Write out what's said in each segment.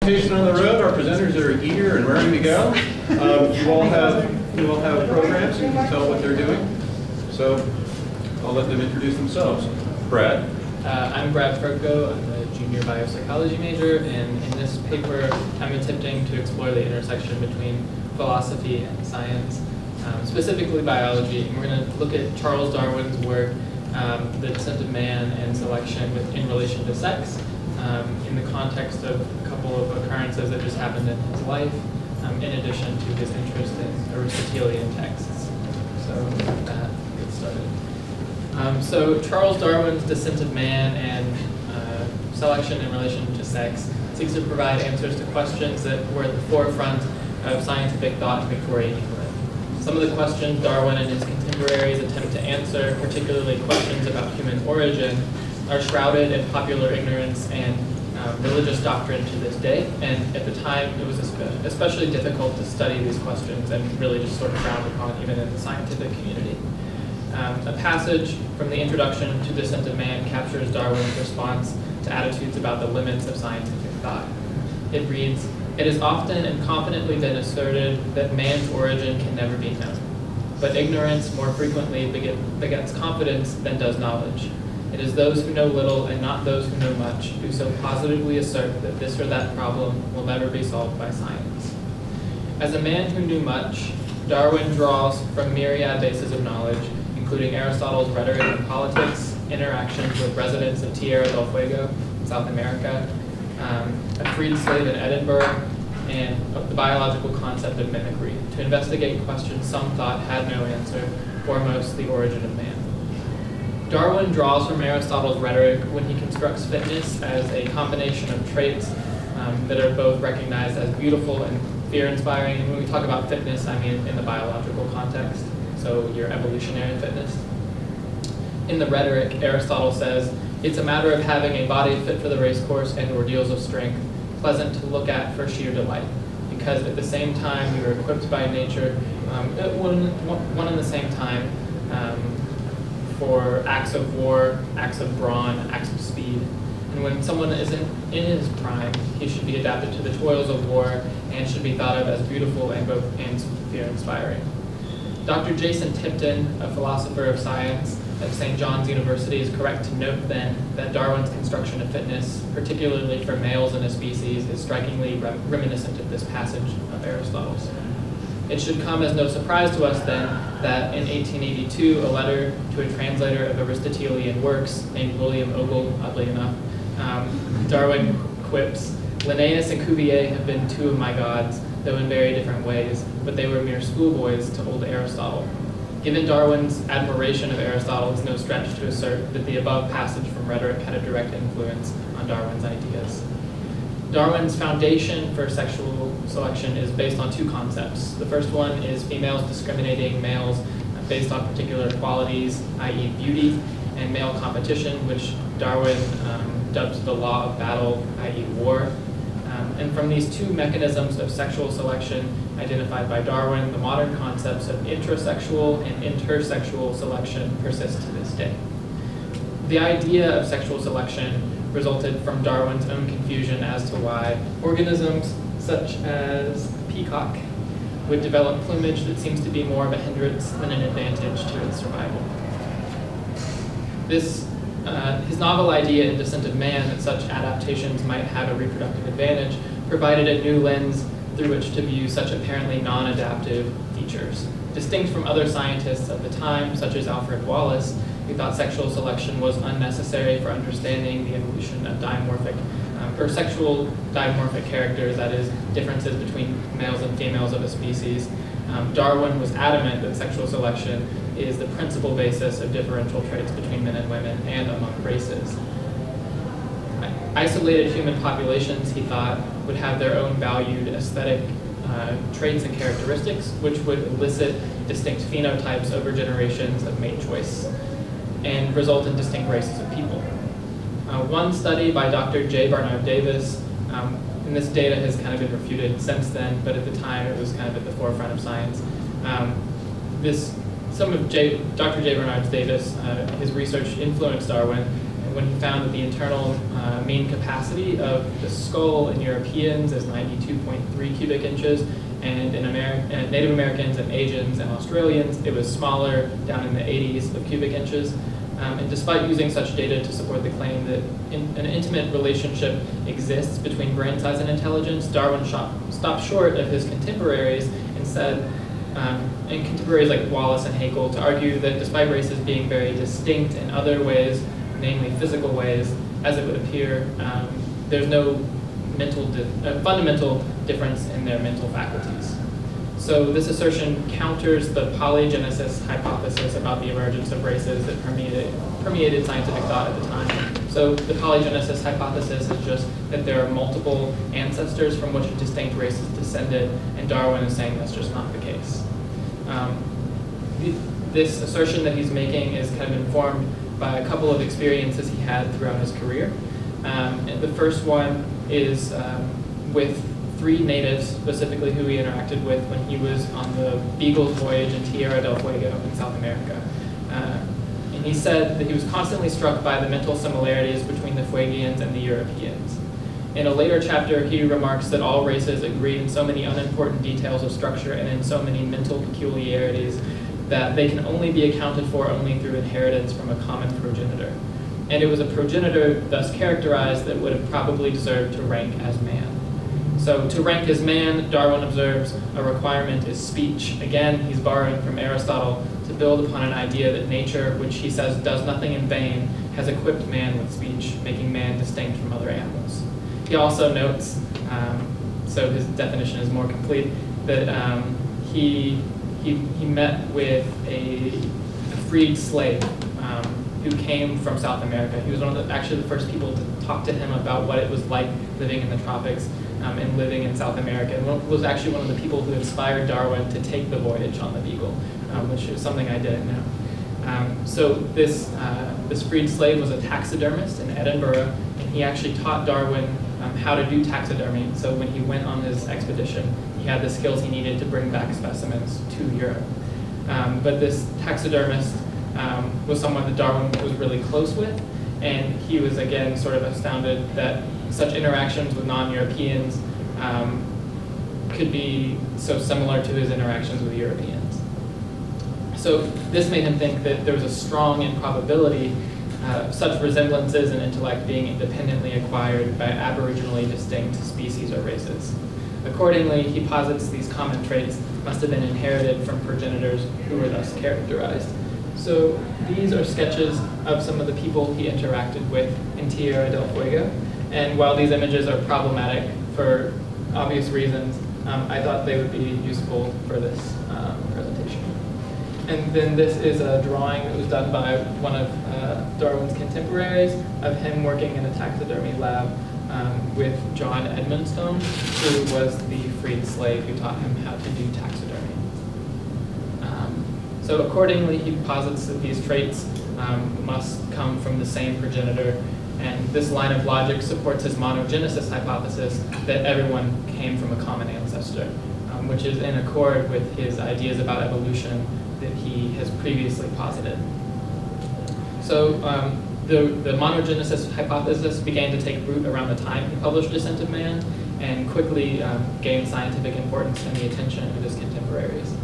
Presentation on the road. Our presenters are eager and raring to go. You all have programs. You can tell what they're doing. So I'll let them introduce themselves. Brad. I'm Brad Firchow. I'm a junior biopsychology major, and in this paper, I'm attempting to explore the intersection between philosophy and science, specifically biology. And we're going to look at Charles Darwin's work, The Descent of Man and Selection in relation to sex, in the context of a couple of occurrences that just happened in his life, in addition to his interest in Aristotelian texts. So with that, get started. So Charles Darwin's Descent of Man and Selection in relation to sex seeks to provide answers to questions that were at the forefront of scientific thought in Victorian England. Some of the questions Darwin and his contemporaries attempt to answer, particularly questions about human origin, are shrouded in popular ignorance and religious doctrine to this day. And at the time, it was especially difficult to study these questions and really just sort of frowned upon even in the scientific community. A passage from the introduction to Descent of Man captures Darwin's response to attitudes about the limits of scientific thought. It reads, "It has often and confidently been asserted that man's origin can never be known. But ignorance more frequently begets confidence than does knowledge. It is those who know little and not those who know much who so positively assert that this or that problem will never be solved by science." As a man who knew much, Darwin draws from myriad bases of knowledge, including Aristotle's rhetoric and politics, interactions with residents of Tierra del Fuego in South America, a freed slave in Edinburgh, and the biological concept of mimicry, to investigate questions some thought had no answer, foremost the origin of man. Darwin draws from Aristotle's rhetoric when he constructs fitness as a combination of traits that are both recognized as beautiful and fear-inspiring. And when we talk about fitness, I mean in the biological context, so your evolutionary fitness. In the rhetoric, Aristotle says, "It's a matter of having a body fit for the racecourse and ordeals of strength, pleasant to look at for sheer delight, because at the same time we are equipped by nature, one and the same time, for acts of war, acts of brawn, acts of speed. And when someone isn't in his prime, he should be adapted to the toils of war and should be thought of as beautiful and fear-inspiring." Dr. Jason Tipton, a philosopher of science at St. John's University, is correct to note then that Darwin's construction of fitness, particularly for males in a species, is strikingly reminiscent of this passage of Aristotle's. It should come as no surprise to us then that in 1882, a letter to a translator of Aristotelian works named William Ogle, oddly enough, Darwin quips, "Linnaeus and Cuvier have been two of my gods, though in very different ways, but they were mere schoolboys to old Aristotle." Given Darwin's admiration of Aristotle, it's no stretch to assert that the above passage from rhetoric had a direct influence on Darwin's ideas. Darwin's foundation for sexual selection is based on two concepts. The first one is females discriminating males based on particular qualities, i.e. beauty, and male competition, which Darwin dubbed the law of battle, i.e. war. And from these two mechanisms of sexual selection identified by Darwin, the modern concepts of intrasexual and intersexual selection persist to this day. The idea of sexual selection resulted from Darwin's own confusion as to why organisms such as a peacock would develop plumage that seems to be more of a hindrance than an advantage to its survival. His novel idea in Descent of Man that such adaptations might have a reproductive advantage provided a new lens through which to view such apparently non-adaptive features. Distinct from other scientists of the time, such as Alfred Wallace, who thought sexual selection was unnecessary for understanding the evolution of sexual dimorphic characters, that is, differences between males and females of a species. Darwin was adamant that sexual selection is the principal basis of differential traits between men and women and among races. Isolated human populations, he thought, would have their own valued aesthetic traits and characteristics, which would elicit distinct phenotypes over generations of mate choice and result in distinct races of people. One study by Dr. J. Barnard Davis, and this data has kind of been refuted since then, but at the time it was kind of at the forefront of science. Dr. J. Barnard Davis, his research influenced Darwin, when he found that the internal mean capacity of the skull in Europeans is 92.3 cubic inches, and in Native Americans and Asians and Australians, it was smaller, down in the 80s of cubic inches. And despite using such data to support the claim that an intimate relationship exists between brain size and intelligence, Darwin stopped short of his contemporaries and said, and contemporaries like Wallace and Haeckel, to argue that despite races being very distinct in other ways, namely physical ways, as it would appear, there's no fundamental difference in their mental faculties. So this assertion counters the polygenesis hypothesis about the emergence of races that permeated scientific thought at the time. So the polygenesis hypothesis is just that there are multiple ancestors from which a distinct race is descended, and Darwin is saying that's just not the case. This assertion that he's making is kind of informed by a couple of experiences he had throughout his career. And the first one is with 3 natives, specifically who he interacted with when he was on the Beagle's voyage in Tierra del Fuego in South America. And he said that he was constantly struck by the mental similarities between the Fuegians and the Europeans. In a later chapter, he remarks that all races agree in so many unimportant details of structure and in so many mental peculiarities that they can only be accounted for only through inheritance from a common progenitor. And it was a progenitor thus characterized that would have probably deserved to rank as man. So to rank as man, Darwin observes, a requirement is speech. Again, he's borrowing from Aristotle to build upon an idea that nature, which he says does nothing in vain, has equipped man with speech, making man distinct from other animals. He also notes, so his definition is more complete, that he met with a freed slave who came from South America. He was actually the first people to talk to him about what it was like living in the tropics and living in South America, and was actually one of the people who inspired Darwin to take the voyage on the Beagle, which is something I didn't know. So this freed slave was a taxidermist in Edinburgh, and he actually taught Darwin how to do taxidermy. So when he went on his expedition, he had the skills he needed to bring back specimens to Europe. But this taxidermist was someone that Darwin was really close with, and he was again sort of astounded that such interactions with non-Europeans could be so similar to his interactions with Europeans. So this made him think that there was a strong improbability of such resemblances in intellect being independently acquired by aboriginally distinct species or races. Accordingly, he posits these common traits must have been inherited from progenitors who were thus characterized. So these are sketches of some of the people he interacted with in Tierra del Fuego. And while these images are problematic for obvious reasons, I thought they would be useful for this presentation. And then this is a drawing that was done by one of Darwin's contemporaries of him working in a taxidermy lab with John Edmonstone, who was the freed slave who taught him how to do taxidermy. So accordingly, he posits that these traits must come from the same progenitor, and this line of logic supports his monogenesis hypothesis that everyone came from a common ancestor, which is in accord with his ideas about evolution that he has previously posited. So the monogenesis hypothesis began to take root around the time he published Descent of Man, and quickly gained scientific importance in the attention of his contemporaries.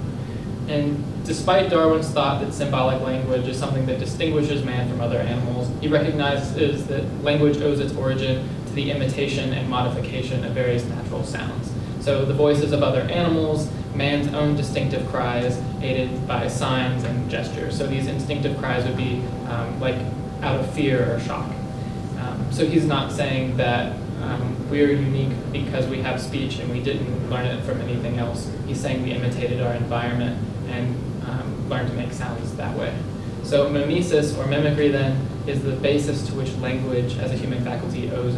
And despite Darwin's thought that symbolic language is something that distinguishes man from other animals, he recognizes that language owes its origin to the imitation and modification of various natural sounds. So the voices of other animals, man's own distinctive cries, aided by signs and gestures. So these instinctive cries would be like out of fear or shock. So he's not saying that we're unique because we have speech and we didn't learn it from anything else. He's saying we imitated our environment and learned to make sounds that way. So mimesis, or mimicry, then, is the basis to which language as a human faculty owes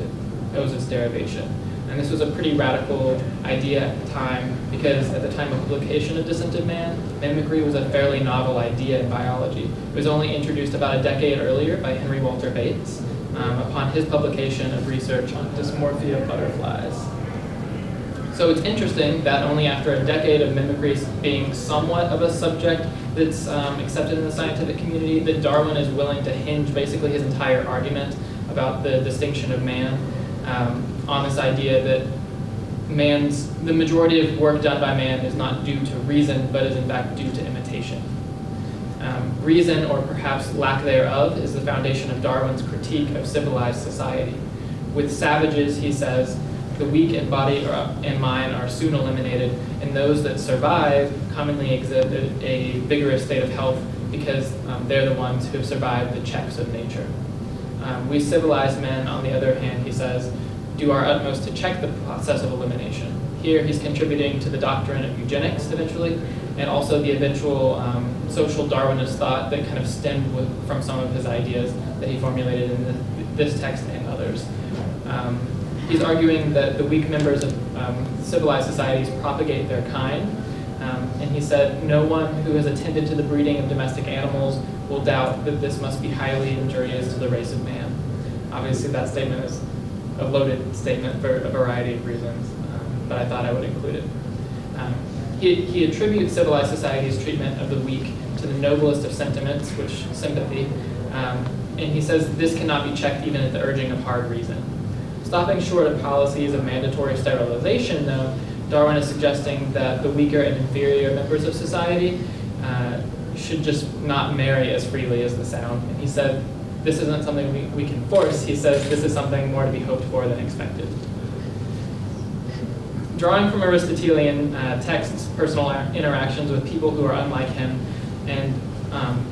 its derivation. And this was a pretty radical idea at the time, because at the time of publication of Descent of Man, mimicry was a fairly novel idea in biology. It was only introduced about a decade earlier by Henry Walter Bates upon his publication of research on dysmorphia of butterflies. So it's interesting that only after a decade of mimicry being somewhat of a subject that's accepted in the scientific community, that Darwin is willing to hinge basically his entire argument about the distinction of man on this idea that the majority of work done by man is not due to reason, but is in fact due to imitation. Reason, or perhaps lack thereof, is the foundation of Darwin's critique of civilized society. With savages, he says, the weak in body and mind are soon eliminated, and those that survive commonly exhibit a vigorous state of health because they're the ones who have survived the checks of nature. We civilized men, on the other hand, he says, do our utmost to check the process of elimination. Here he's contributing to the doctrine of eugenics eventually, and also the eventual social Darwinist thought that kind of stemmed from some of his ideas that he formulated in this text and others. He's arguing that the weak members of civilized societies propagate their kind, and he said, no one who has attended to the breeding of domestic animals will doubt that this must be highly injurious to the race of man. Obviously that statement is a loaded statement for a variety of reasons, but I thought I would include it. He attributes civilized society's treatment of the weak to the noblest of sentiments, which sympathy, and he says this cannot be checked even at the urging of hard reason. Stopping short of policies of mandatory sterilization, though, Darwin is suggesting that the weaker and inferior members of society should just not marry as freely as the sound. And he said, this isn't something we can force. He says this is something more to be hoped for than expected. Drawing from Aristotelian texts, personal interactions with people who are unlike him, and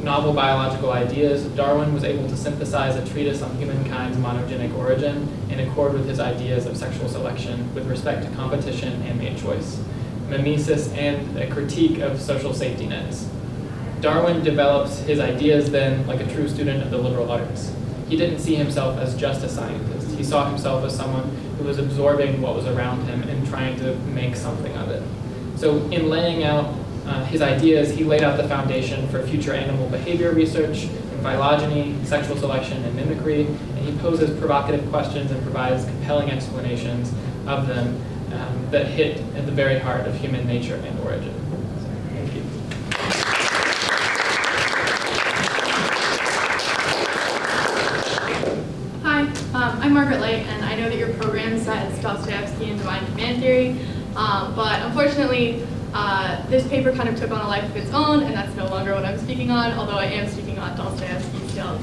novel biological ideas, Darwin was able to synthesize a treatise on humankind's monogenic origin in accord with his ideas of sexual selection with respect to competition and mate choice, mimesis, and a critique of social safety nets. Darwin developed his ideas then like a true student of the liberal arts. He didn't see himself as just a scientist. He saw himself as someone who was absorbing what was around him and trying to make something of it. So in laying out his ideas, he laid out the foundation for future animal behavior research in phylogeny, sexual selection, and mimicry, and he poses provocative questions and provides compelling explanations of them that hit at the very heart of human nature and origin. Thank you. Hi, I'm Margaret Light, and I know that your program says Dostoevsky and Divine Command Theory, but unfortunately, this paper kind of took on a life of its own, and that's no longer what I'm speaking on, although I am speaking on Dostoevsky still.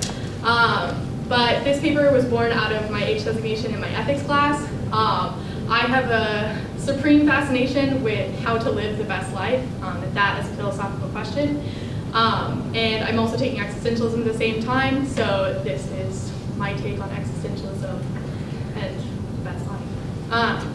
But this paper was born out of my H designation in my ethics class. I have a supreme fascination with how to live the best life, that as a philosophical question. And I'm also taking existentialism at the same time, so this is my take on existentialism and the best life.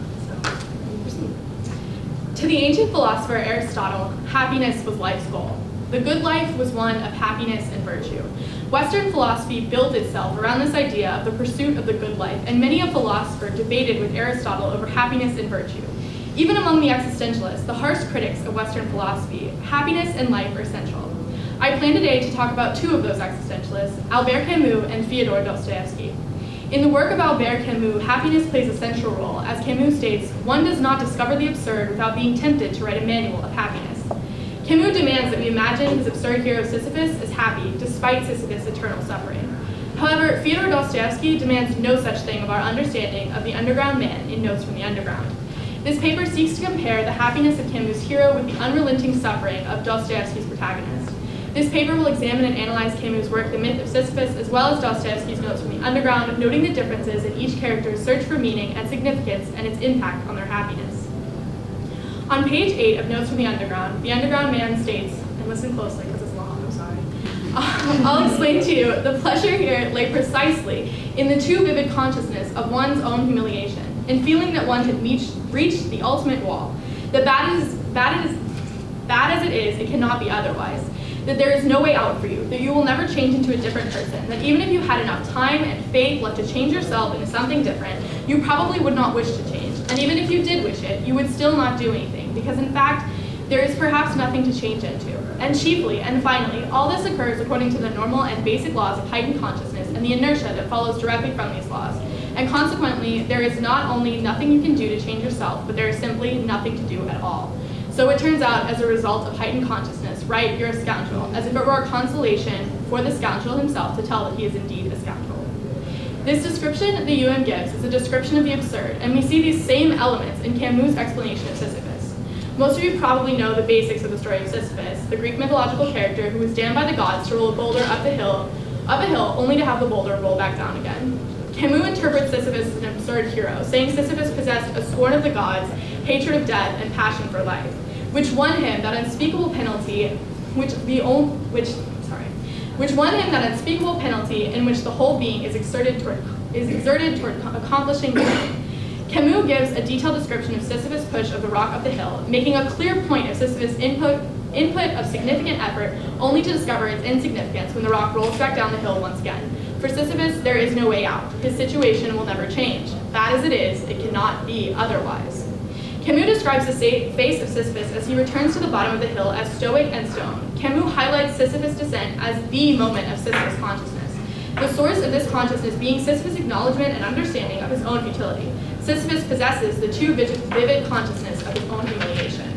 To the ancient philosopher Aristotle, happiness was life's goal. The good life was one of happiness and virtue. Western philosophy built itself around this idea of the pursuit of the good life, and many a philosopher debated with Aristotle over happiness and virtue. Even among the existentialists, the harsh critics of Western philosophy, happiness and life are central. I plan today to talk about two of those existentialists, Albert Camus and Fyodor Dostoevsky. In the work of Albert Camus, happiness plays a central role. As Camus states, one does not discover the absurd without being tempted to write a manual of happiness. Camus demands that we imagine his absurd hero Sisyphus as happy, despite Sisyphus' eternal suffering. However, Fyodor Dostoevsky demands no such thing of our understanding of the underground man in Notes from the Underground. This paper seeks to compare the happiness of Camus' hero with the unrelenting suffering of Dostoevsky's protagonist. This paper will examine and analyze Camus' work, The Myth of Sisyphus, as well as Dostoevsky's Notes from the Underground, noting the differences in each character's search for meaning and significance and its impact on their happiness. On page 8 of Notes from the Underground man states, and listen closely because it's long, I'm sorry. I'll explain to you, the pleasure here lay precisely in the too vivid consciousness of one's own humiliation, in feeling that one had reached the ultimate wall, that bad as it is, it cannot be otherwise. That there is no way out for you, that you will never change into a different person, that even if you had enough time and faith left to change yourself into something different, you probably would not wish to change. And even if you did wish it, you would still not do anything, because in fact, there is perhaps nothing to change into. And chiefly, and finally, all this occurs according to the normal and basic laws of heightened consciousness and the inertia that follows directly from these laws. And consequently, there is not only nothing you can do to change yourself, but there is simply nothing to do at all. So it turns out, as a result of heightened consciousness, right, you're a scoundrel, as if it were a consolation for the scoundrel himself to tell that he is indeed a scoundrel. This description the UM gives is a description of the absurd, and we see these same elements in Camus' explanation of Sisyphus. Most of you probably know the basics of the story of Sisyphus, the Greek mythological character who was damned by the gods to roll a boulder up a hill, only to have the boulder roll back down again. Camus interprets Sisyphus as an absurd hero, saying Sisyphus possessed a scorn of the gods, hatred of death, and passion for life, which won him that unspeakable penalty, which won him that unspeakable penalty in which the whole being is exerted toward accomplishing good. Camus gives a detailed description of Sisyphus' push of the rock up the hill, making a clear point of Sisyphus' input of significant effort, only to discover its insignificance when the rock rolls back down the hill once again. For Sisyphus, there is no way out. His situation will never change. Bad as it is, it cannot be otherwise. Camus describes the face of Sisyphus as he returns to the bottom of the hill as stoic and stone. Camus highlights Sisyphus' descent as the moment of Sisyphus' consciousness, the source of this consciousness being Sisyphus' acknowledgement and understanding of his own futility. Sisyphus possesses the too vivid consciousness of his own humiliation.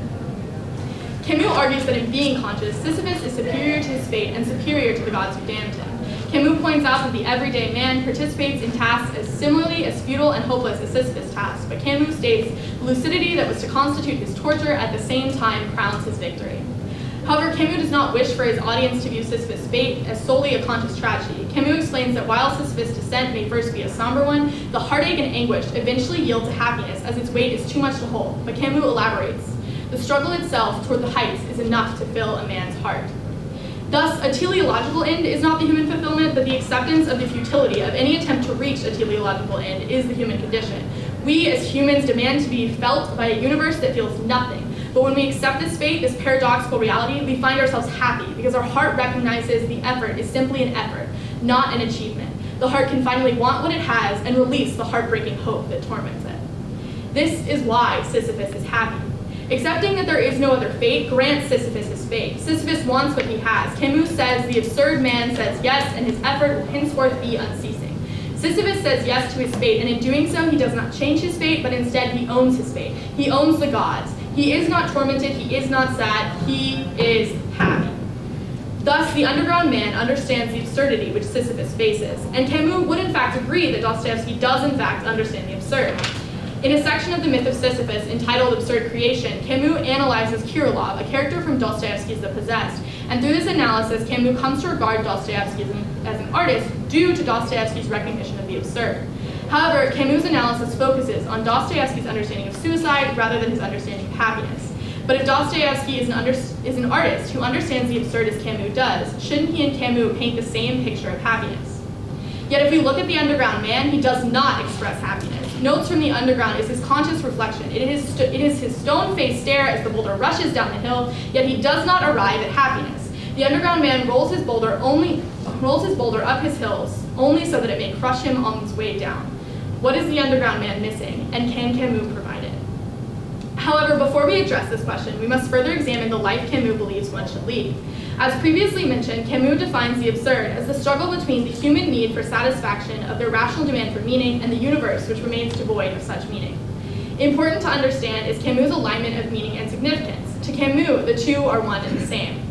Camus argues that in being conscious, Sisyphus is superior to his fate and superior to the gods who damned him. Camus points out that the everyday man participates in tasks as similarly as futile and hopeless as Sisyphus' tasks, but Camus states the lucidity that was to constitute his torture at the same time crowns his victory. However, Camus does not wish for his audience to view Sisyphus' fate as solely a conscious tragedy. Camus explains that while Sisyphus' descent may first be a somber one, the heartache and anguish eventually yield to happiness as its weight is too much to hold. But Camus elaborates, the struggle itself toward the heights is enough to fill a man's heart. Thus, a teleological end is not the human fulfillment, but the acceptance of the futility of any attempt to reach a teleological end is the human condition. We as humans demand to be felt by a universe that feels nothing. But when we accept this fate, this paradoxical reality, we find ourselves happy because our heart recognizes the effort is simply an effort, not an achievement. The heart can finally want what it has and release the heartbreaking hope that torments it. This is why Sisyphus is happy. Accepting that there is no other fate grants Sisyphus his fate. Sisyphus wants what he has. Camus says the absurd man says yes, and his effort will henceforth be unceasing. Sisyphus says yes to his fate, and in doing so, he does not change his fate, but instead he owns his fate. He owns the gods. He is not tormented, he is not sad, he is happy. Thus, the underground man understands the absurdity which Sisyphus faces, and Camus would in fact agree that Dostoevsky does in fact understand the absurd. In a section of the myth of Sisyphus entitled Absurd Creation, Camus analyzes Kirillov, a character from Dostoevsky's The Possessed, and through this analysis, Camus comes to regard Dostoevsky as an artist due to Dostoevsky's recognition of the absurd. However, Camus' analysis focuses on Dostoevsky's understanding of suicide rather than his understanding of happiness. But if Dostoevsky is an artist who understands the absurd as Camus does, shouldn't he and Camus paint the same picture of happiness? Yet if we look at the underground man, he does not express happiness. Notes from the underground is his conscious reflection. It is his stone-faced stare as the boulder rushes down the hill, yet he does not arrive at happiness. The underground man rolls his boulder up his hills, only so that it may crush him on its way down. What is the underground man missing, and can Camus provide it? However, before we address this question, we must further examine the life Camus believes one should lead. As previously mentioned, Camus defines the absurd as the struggle between the human need for satisfaction of their rational demand for meaning and the universe which remains devoid of such meaning. Important to understand is Camus' alignment of meaning and significance. To Camus, the two are one and the same.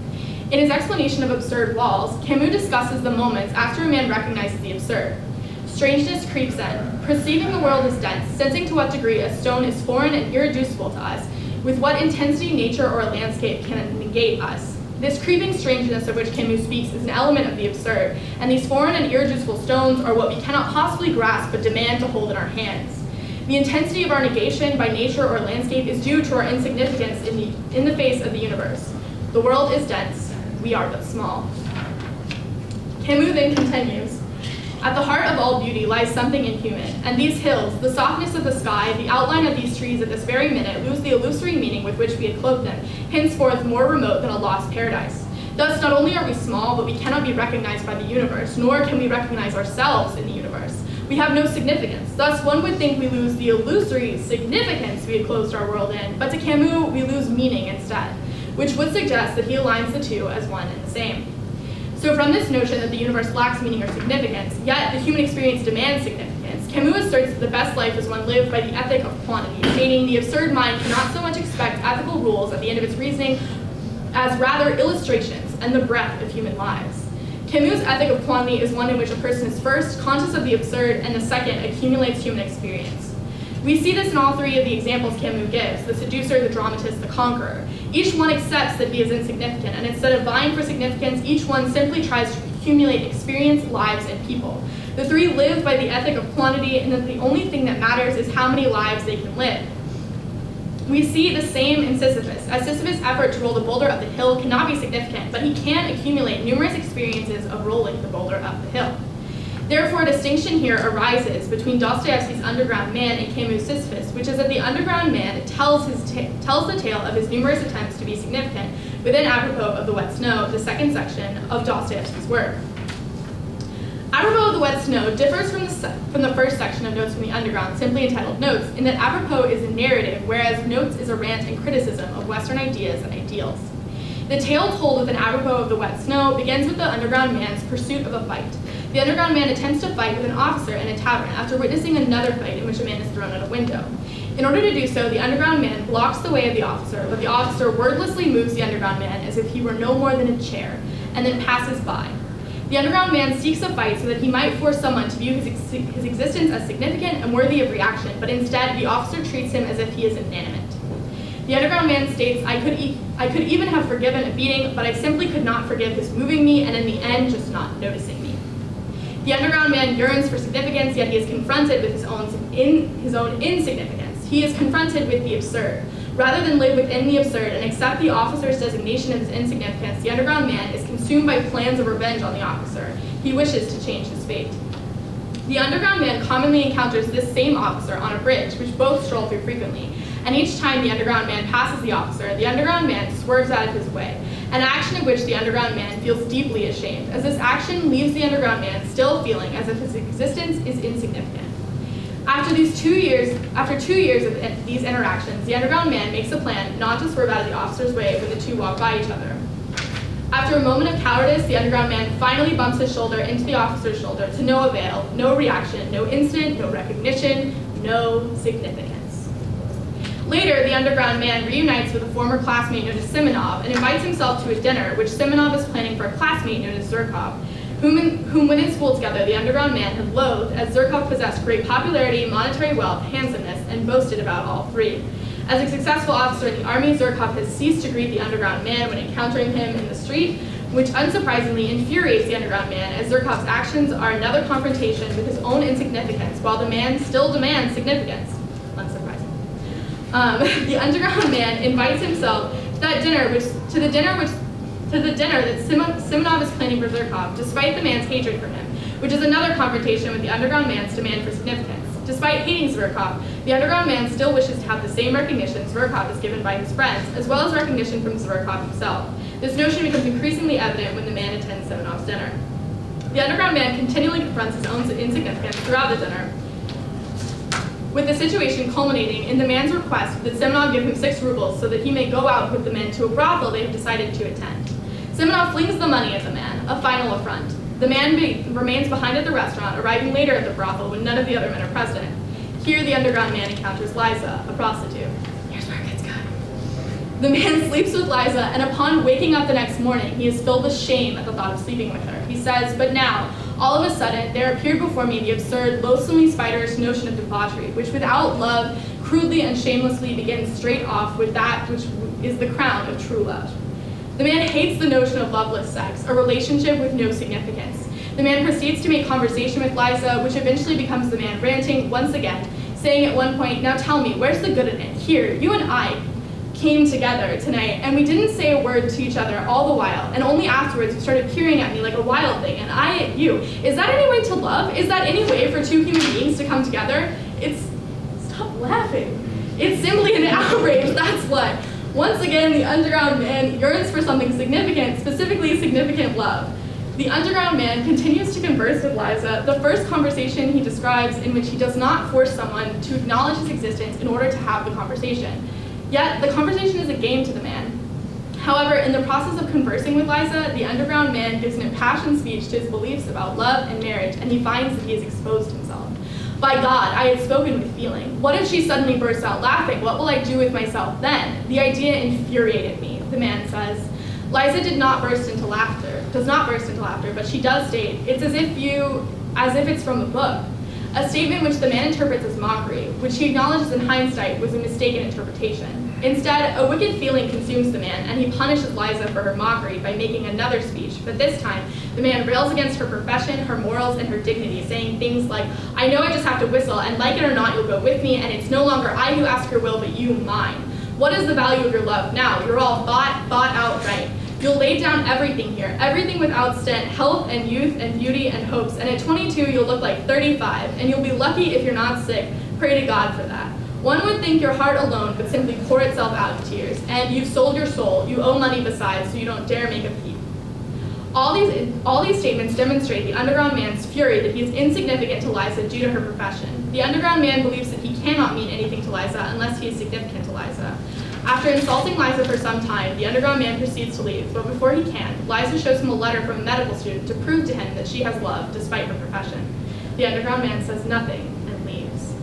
In his explanation of absurd walls, Camus discusses the moments after a man recognizes the absurd. Strangeness creeps in, perceiving the world as dense, sensing to what degree a stone is foreign and irreducible to us, with what intensity nature or a landscape can negate us. This creeping strangeness of which Camus speaks is an element of the absurd, and these foreign and irreducible stones are what we cannot possibly grasp but demand to hold in our hands. The intensity of our negation by nature or landscape is due to our insignificance in the face of the universe. The world is dense, we are but small. Camus then continues, at the heart of all beauty lies something inhuman, and these hills, the softness of the sky, the outline of these trees at this very minute lose the illusory meaning with which we had clothed them, henceforth more remote than a lost paradise. Thus, not only are we small, but we cannot be recognized by the universe, nor can we recognize ourselves in the universe. We have no significance. Thus, one would think we lose the illusory significance we had closed our world in, but to Camus, we lose meaning instead, which would suggest that he aligns the two as one and the same. So from this notion that the universe lacks meaning or significance, yet the human experience demands significance, Camus asserts that the best life is one lived by the ethic of quantity, stating the absurd mind cannot so much expect ethical rules at the end of its reasoning as rather illustrations and the breadth of human lives. Camus' ethic of quantity is one in which a person is first conscious of the absurd and the second accumulates human experience. We see this in all three of the examples Camus gives: the seducer, the dramatist, the conqueror. Each one accepts that he is insignificant, and instead of vying for significance, each one simply tries to accumulate experience, lives, and people. The three live by the ethic of quantity, and that the only thing that matters is how many lives they can live. We see the same in Sisyphus, as Sisyphus' effort to roll the boulder up the hill cannot be significant, but he can accumulate numerous experiences of rolling the boulder up the hill. Therefore, a distinction here arises between Dostoevsky's Underground Man and Camus' Sisyphus, which is that the Underground Man tells the tale of his numerous attempts to be significant within apropos of the wet snow, the second section of Dostoevsky's work. Apropos of the wet snow differs from the first section of Notes from the Underground, simply entitled Notes, in that apropos is a narrative, whereas Notes is a rant and criticism of Western ideas and ideals. The tale told within apropos of the wet snow begins with the Underground Man's pursuit of a fight. The Underground Man attempts to fight with an officer in a tavern after witnessing another fight in which a man is thrown out a window. In order to do so, the Underground Man blocks the way of the officer, but the officer wordlessly moves the Underground Man as if he were no more than a chair, and then passes by. The Underground Man seeks a fight so that he might force someone to view his existence as significant and worthy of reaction, but instead the officer treats him as if he is inanimate. The Underground Man states, I could even have forgiven a beating, but I simply could not forgive his moving me and in the end just not noticing me. The Underground Man yearns for significance, yet he is confronted with his own insignificance. He is confronted with the absurd. Rather than live within the absurd and accept the officer's designation of his insignificance, the Underground Man is consumed by plans of revenge on the officer. He wishes to change his fate. The Underground Man commonly encounters this same officer on a bridge, which both stroll through frequently, and each time the Underground Man passes the officer, the Underground Man swerves out of his way, an action of which the Underground Man feels deeply ashamed, as this action leaves the Underground Man still feeling as if his existence is insignificant. After 2 years of these interactions, the Underground Man makes a plan not to swerve out of the officer's way when the two walk by each other. After a moment of cowardice, the Underground Man finally bumps his shoulder into the officer's shoulder to no avail, no reaction, no incident, no recognition, no significance. Later, the Underground Man reunites with a former classmate known as Simonov and invites himself to a dinner, which Simonov is planning for a classmate known as Zherkov, whom when in school together, the Underground Man had loathed, as Zherkov possessed great popularity, monetary wealth, handsomeness, and boasted about all three. As a successful officer in the army, Zherkov has ceased to greet the Underground Man when encountering him in the street, which unsurprisingly infuriates the Underground Man, as Zherkov's actions are another confrontation with his own insignificance, while the man still demands significance. Unsurprising. The Underground Man invites himself to the dinner that Simonov is planning for Zherkov, despite the man's hatred for him, which is another confrontation with the Underground Man's demand for significance. Despite hating Zherkov, the Underground Man still wishes to have the same recognition Zherkov is given by his friends, as well as recognition from Zherkov himself. This notion becomes increasingly evident when the man attends Simonov's dinner. The Underground Man continually confronts his own insignificance throughout the dinner, with the situation culminating in the man's request that Simonov give him 6 rubles so that he may go out with the men to a brothel they have decided to attend. Simonov flings the money at the man, a final affront. The man remains behind at the restaurant, arriving later at the brothel when none of the other men are present. Here, the Underground Man encounters Liza, a prostitute. Here's where it gets good. The man sleeps with Liza, and upon waking up the next morning, he is filled with shame at the thought of sleeping with her. He says, "But now, all of a sudden, there appeared before me the absurd, loathsomely spiderish notion of debauchery, which without love, crudely and shamelessly begins straight off with that which is the crown of true love." The man hates the notion of loveless sex, a relationship with no significance. The man proceeds to make conversation with Liza, which eventually becomes the man ranting once again, saying at one point, "Now tell me, where's the good in it? Here, you and I came together tonight, and we didn't say a word to each other all the while, and only afterwards you started peering at me like a wild thing, and I at you. Is that any way to love? Is that any way for two human beings to come together? Stop laughing. It's simply an outrage, that's what." Once again, the Underground Man yearns for something significant, specifically significant love. The Underground Man continues to converse with Liza, the first conversation he describes in which he does not force someone to acknowledge his existence in order to have the conversation. Yet, the conversation is a game to the man. However, in the process of conversing with Liza, the Underground Man gives an impassioned speech to his beliefs about love and marriage, and he finds that he has exposed himself. By God, I had spoken with feeling. What if she suddenly bursts out laughing? What will I do with myself then? The idea infuriated me, the man says. Liza does not burst into laughter, but she does state, it's as if it's from a book. A statement which the man interprets as mockery, which he acknowledges in hindsight was a mistaken interpretation. Instead, a wicked feeling consumes the man, and he punishes Liza for her mockery by making another speech, but this time, the man rails against her profession, her morals, and her dignity, saying things like, I know I just have to whistle, and like it or not, you'll go with me, and it's no longer I who ask your will, but you mine. What is the value of your love now? You're all bought outright. You'll lay down everything here, everything without stint, health and youth and beauty and hopes, and at 22 you'll look like 35, and you'll be lucky if you're not sick. Pray to God for that. One would think your heart alone would simply pour itself out in tears, and you've sold your soul, you owe money besides, so you don't dare make a peep. All these statements demonstrate the underground man's fury that he is insignificant to Liza due to her profession. The underground man believes that he cannot mean anything to Liza unless he is significant to Liza. After insulting Liza for some time, the underground man proceeds to leave, but before he can, Liza shows him a letter from a medical student to prove to him that she has love, despite her profession. The underground man says nothing and leaves.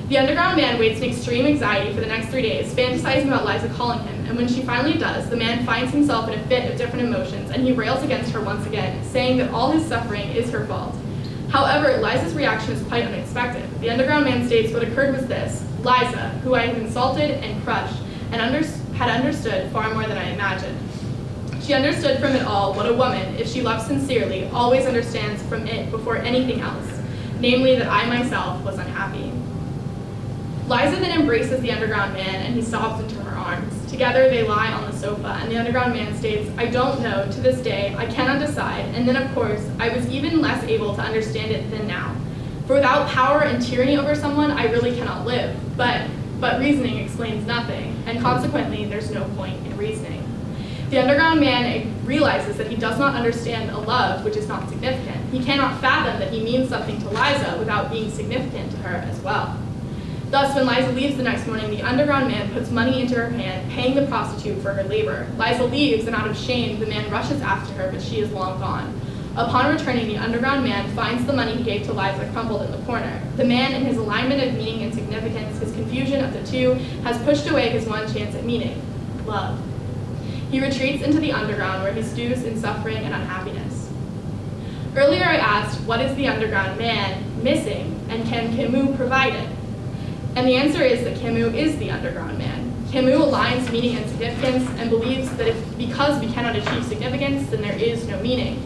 The underground man waits in extreme anxiety for the next 3 days, fantasizing about Liza calling him, and when she finally does, the man finds himself in a fit of different emotions, and he rails against her once again, saying that all his suffering is her fault. However, Liza's reaction is quite unexpected. The underground man states what occurred was this: Liza, who I had insulted and crushed, and had understood far more than I imagined. She understood from it all what a woman, if she loves sincerely, always understands from it before anything else, namely that I myself was unhappy. Liza then embraces the underground man and he sobs into her arms. Together they lie on the sofa and the underground man states, I don't know, to this day, I cannot decide, and then of course, I was even less able to understand it than now. For without power and tyranny over someone, I really cannot live, but reasoning explains nothing, and consequently, there's no point in reasoning. The underground man realizes that he does not understand a love which is not significant. He cannot fathom that he means something to Liza without being significant to her as well. Thus, when Liza leaves the next morning, the underground man puts money into her hand, paying the prostitute for her labor. Liza leaves, and out of shame, the man rushes after her, but she is long gone. Upon returning, the underground man finds the money he gave to Liza crumpled in the corner. The man, in his alignment of meaning and significance, his confusion of the two, has pushed away his one chance at meaning: love. He retreats into the underground, where he stews in suffering and unhappiness. Earlier I asked, what is the underground man missing, and can Camus provide it? And the answer is that Camus is the underground man. Camus aligns meaning and significance and believes that because we cannot achieve significance, then there is no meaning.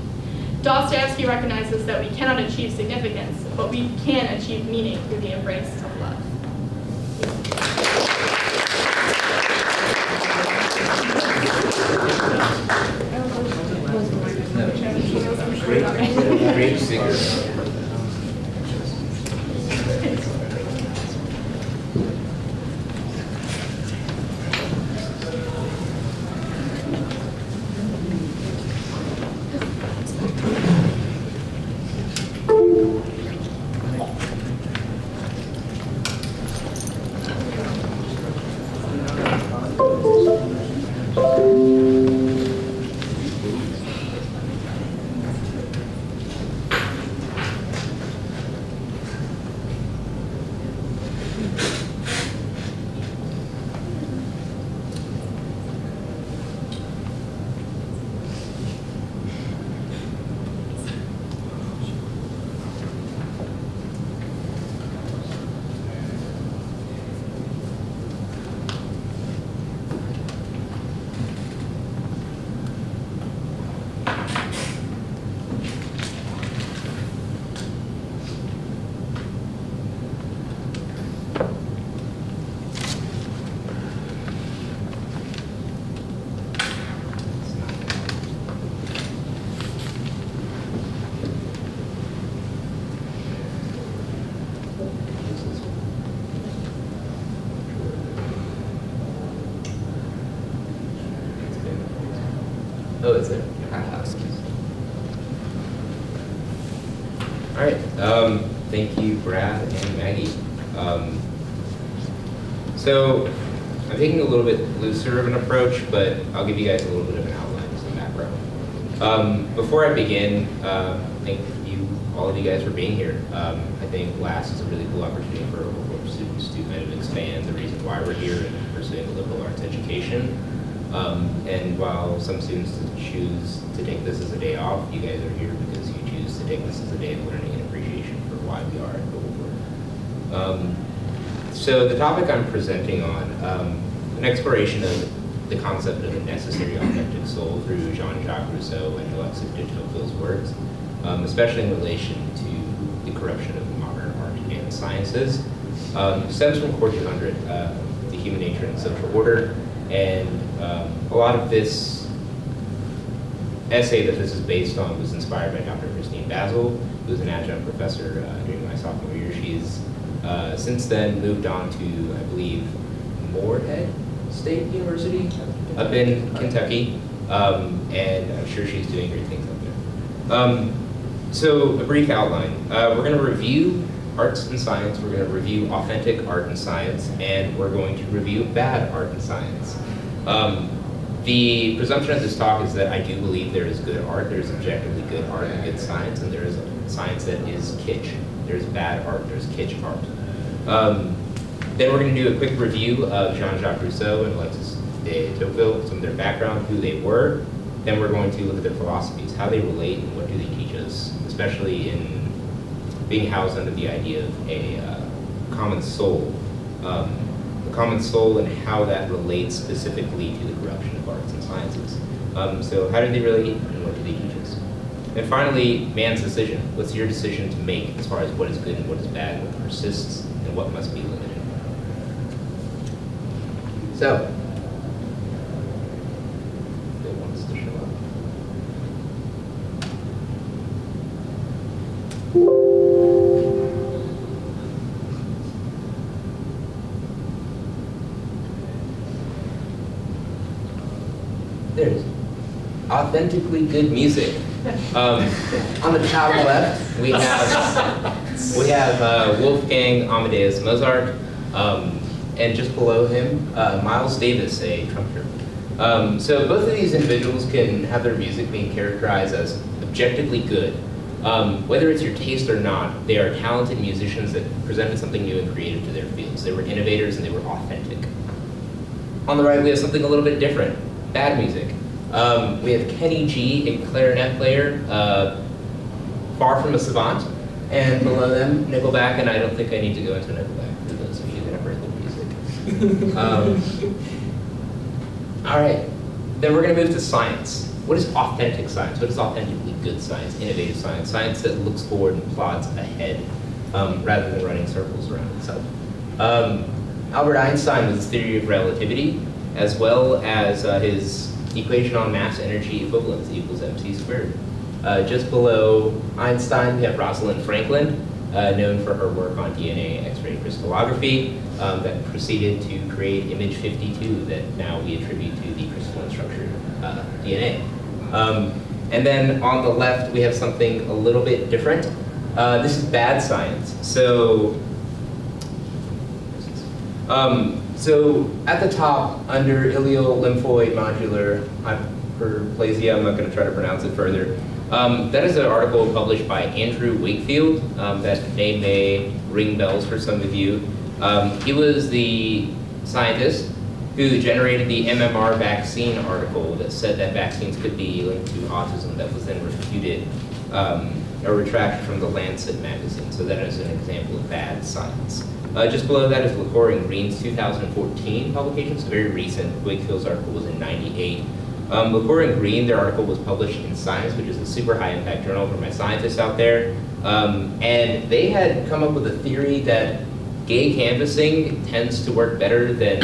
Dostoevsky recognizes that we cannot achieve significance, but we can achieve meaning through the embrace of love. Great singer. Oh, is it? All right. Thank you, Brad and Maggie. So I'm taking a little bit looser of an approach, but I'll give you guys a little bit of an outline, some background. Before I begin, thank you all of you guys for being here. I think LAST is a really cool opportunity for Oglethorpe students to kind of expand the reason why we're here and pursuing a liberal arts education. And while some students choose to take this as a day off, you guys are here because you choose to take this as a day of learning and appreciation for why we are at Oglethorpe. So the topic I'm presenting on, an exploration of the concept of a necessary authentic soul through Jean-Jacques Rousseau and Alexis de Tocqueville's works, especially in relation to the corruption of modern art and sciences, stems from Core 200, the human nature and social order, and a lot of this essay that this is based on was inspired by Dr. Christine Basil, who's an adjunct professor during my sophomore year. She's since then moved on to, I believe, Moorhead State University up in Kentucky, and I'm sure she's doing great things up there. So a brief outline. We're going to review arts and science, we're going to review authentic art and science, and we're going to review bad art and science. The presumption of this talk is that I do believe there is good art, there is objectively good art and good science, and there is science that is kitsch. There's bad art, there's kitsch art. Then we're going to do a quick review of Jean-Jacques Rousseau and Alexis de Tocqueville, some of their background, who they were. Then we're going to look at their philosophies, how they relate and what do they teach us, especially in being housed under the idea of a common soul. The common soul and how that relates specifically to the corruption of arts and sciences. So how do they relate and what do they teach us? And finally, man's decision. What's your decision to make as far as what is good and what is bad, what persists and what must be limited? So, who wants to show up? There's authentically good music. On the top left, we have Wolfgang Amadeus Mozart, and just below him, Miles Davis, a trumpeter. So both of these individuals can have their music being characterized as objectively good. Whether it's your taste or not, they are talented musicians that presented something new and creative to their fields. They were innovators and they were authentic. On the right, we have something a little bit different, bad music. We have Kenny G, a clarinet player, far from a savant, and below them, Nickelback, and I don't think I need to go into Nickelback for those of you that have heard their music. All right, then we're going to move to science. What is authentic science? What is authentically good science, innovative science, science that looks forward and plods ahead rather than running circles around itself? Albert Einstein was his theory of relativity, as well as his equation on mass energy equivalence equals mc squared. Just below Einstein, we have Rosalind Franklin, known for her work on DNA X-ray crystallography that proceeded to create image 52 that now we attribute to the crystalline structure of DNA. And then on the left, we have something a little bit different. This is bad science. So at the top, under iliolymphoid nodular hyperplasia, I'm not going to try to pronounce it further. That is an article published by Andrew Wakefield. That name may ring bells for some of you. He was the scientist who generated the MMR vaccine article that said that vaccines could be linked to autism, that was then refuted or retracted from the Lancet magazine. So that is an example of bad science. Just below that is LaCour and Green's 2014 publication. It's very recent. Wakefield's article was in '98. LaCour and Green, their article was published in Science, which is a super high impact journal for my scientists out there. And they had come up with a theory that gay canvassing tends to work better than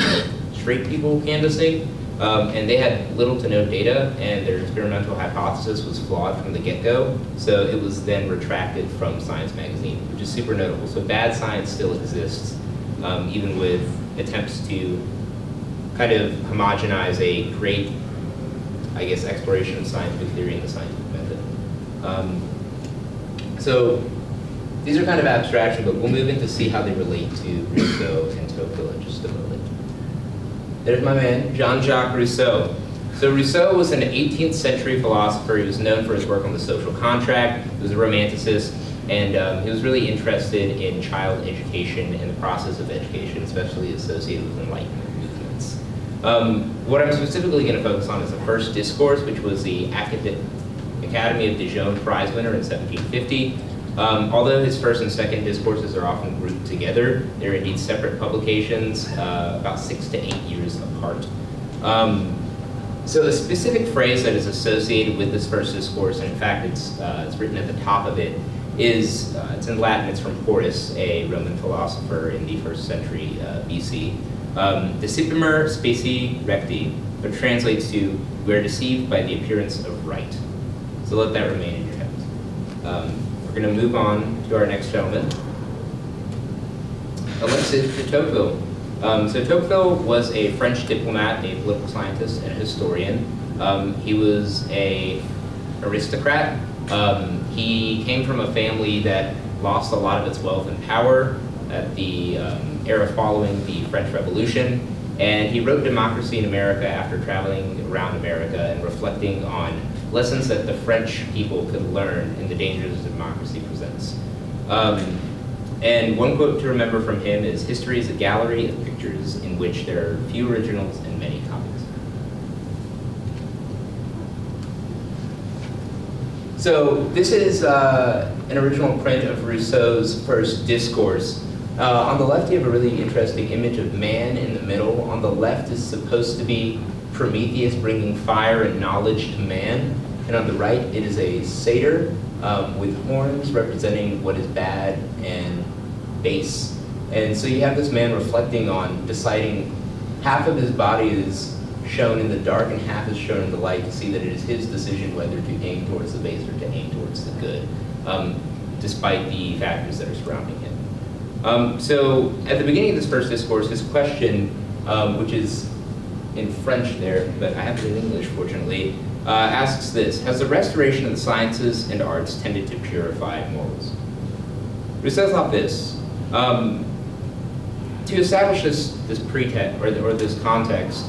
straight people canvassing. And they had little to no data, and their experimental hypothesis was flawed from the get-go. So it was then retracted from Science magazine, which is super notable. So bad science still exists, even with attempts to kind of homogenize a great, I guess, exploration of scientific theory and the scientific method. So these are kind of abstraction, but we'll move in to see how they relate to Rousseau and Tocqueville in just a moment. There's my man, Jean-Jacques Rousseau. So Rousseau was an 18th century philosopher. He was known for his work on the social contract. He was a romanticist. And he was really interested in child education and the process of education, especially associated with Enlightenment movements. What I'm specifically going to focus on is the first discourse, which was the Academy of Dijon Prize winner in 1750. Although his first and second discourses are often grouped together, they're indeed separate publications, about 6 to 8 years apart. So a specific phrase that is associated with this first discourse, and in fact it's written at the top of it, is, it's in Latin, it's from Horace, a Roman philosopher in the 1st century BC. Decipimer specie recti, which translates to, we are deceived by the appearance of right. So let that remain in your heads. We're going to move on to our next gentleman, Alexis de Tocqueville. So Tocqueville was a French diplomat, a political scientist, and a historian. He was an aristocrat. He came from a family that lost a lot of its wealth and power at the era following the French Revolution, and he wrote Democracy in America after traveling around America and reflecting on lessons that the French people could learn in the dangers that democracy presents. And one quote to remember from him is, "History is a gallery of pictures in which there are few originals and many copies." So this is an original print of Rousseau's first discourse. On the left, you have a really interesting image of man in the middle. On the left is supposed to be Prometheus bringing fire and knowledge to man. And on the right, it is a satyr with horns representing what is bad and base. And so you have this man reflecting on deciding half of his body is shown in the dark and half is shown in the light to see that it is his decision whether to aim towards the base or to aim towards the good, despite the factors that are surrounding him. So at the beginning of this first discourse, his question, which is in French there, but I have it in English, fortunately, asks this: has the restoration of the sciences and arts tended to purify morals? Rousseau thought this: to establish this pretext or this context,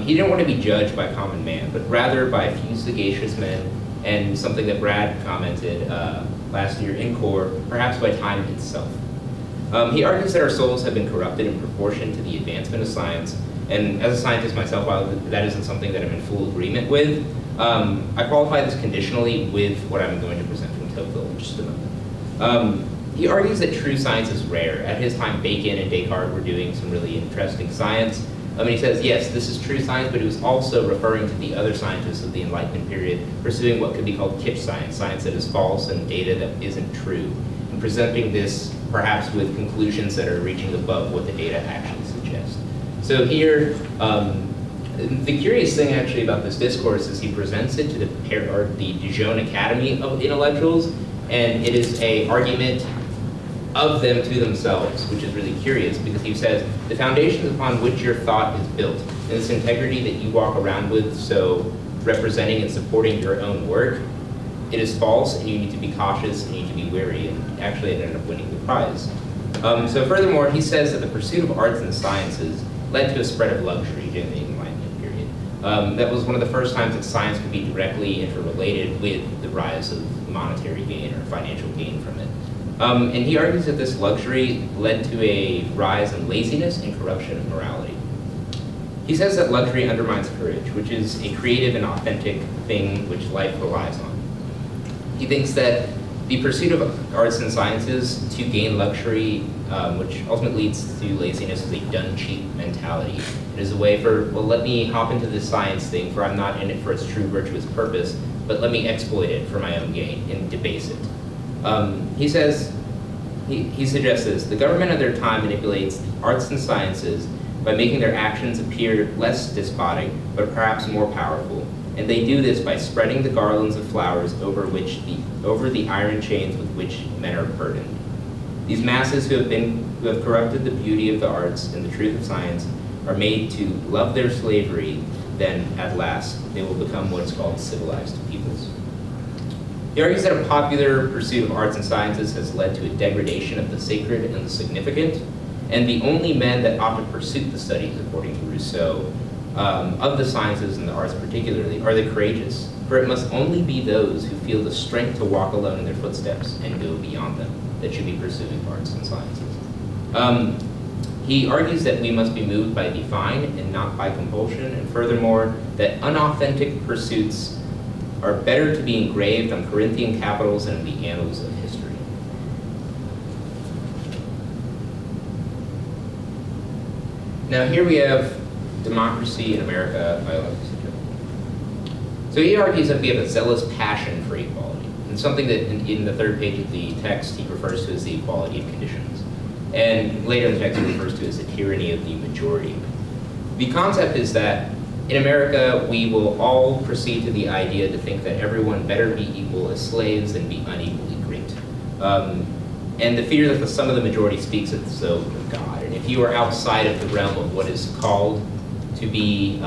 he didn't want to be judged by common man, but rather by a few sagacious men, and something that Brad commented last year in core, perhaps by time itself. He argues that our souls have been corrupted in proportion to the advancement of science, and as a scientist myself, while that isn't something that I'm in full agreement with, I qualify this conditionally with what I'm going to present from Tocqueville in just a moment. He argues that true science is rare. At his time, Bacon and Descartes were doing some really interesting science. And he says, yes, this is true science, but he was also referring to the other scientists of the Enlightenment period pursuing what could be called kitsch science, science that is false and data that isn't true, and presenting this perhaps with conclusions that are reaching above what the data actually suggest. So here, the curious thing actually about this discourse is he presents it to the Dijon Academy of Intellectuals, and it is an argument of them to themselves, which is really curious because he says, the foundations upon which your thought is built, and this integrity that you walk around with, so representing and supporting your own work, it is false and you need to be cautious and you need to be wary, and actually it ended up winning the prize. So furthermore, he says that the pursuit of arts and sciences led to a spread of luxury during the Enlightenment period. That was one of the first times that science could be directly interrelated with the rise of monetary gain or financial gain from it. And he argues that this luxury led to a rise in laziness and corruption of morality. He says that luxury undermines courage, which is a creative and authentic thing which life relies on. He thinks that the pursuit of arts and sciences to gain luxury, which ultimately leads to laziness, is a done-cheap mentality. It is a way for, well, let me hop into this science thing, for I'm not in it for its true virtuous purpose, but let me exploit it for my own gain and debase it. He says, he suggests this: the government of their time manipulates the arts and sciences by making their actions appear less despotic, but perhaps more powerful. And they do this by spreading the garlands of flowers over the iron chains with which men are burdened. These masses who have corrupted the beauty of the arts and the truth of science are made to love their slavery, then at last they will become what is called civilized peoples. He argues that a popular pursuit of arts and sciences has led to a degradation of the sacred and the significant, and the only men that ought to pursue the studies, according to Rousseau, of the sciences and the arts particularly are the courageous, for it must only be those who feel the strength to walk alone in their footsteps and go beyond them that should be pursuing arts and sciences. He argues that we must be moved by divine and not by compulsion, and furthermore, that unauthentic pursuits are better to be engraved on Corinthian capitals and in the annals of history. Now here we have democracy in America by Alexis. So he argues that we have a zealous passion for equality, and something that in the third page of the text he refers to as the equality of conditions. And later in the text he refers to as the tyranny of the majority. The concept is that in America we will all proceed to the idea to think that everyone better be equal as slaves than be unequally great. And the fear that the sum of the majority speaks of so of God. And if you are outside of the realm of what is called to be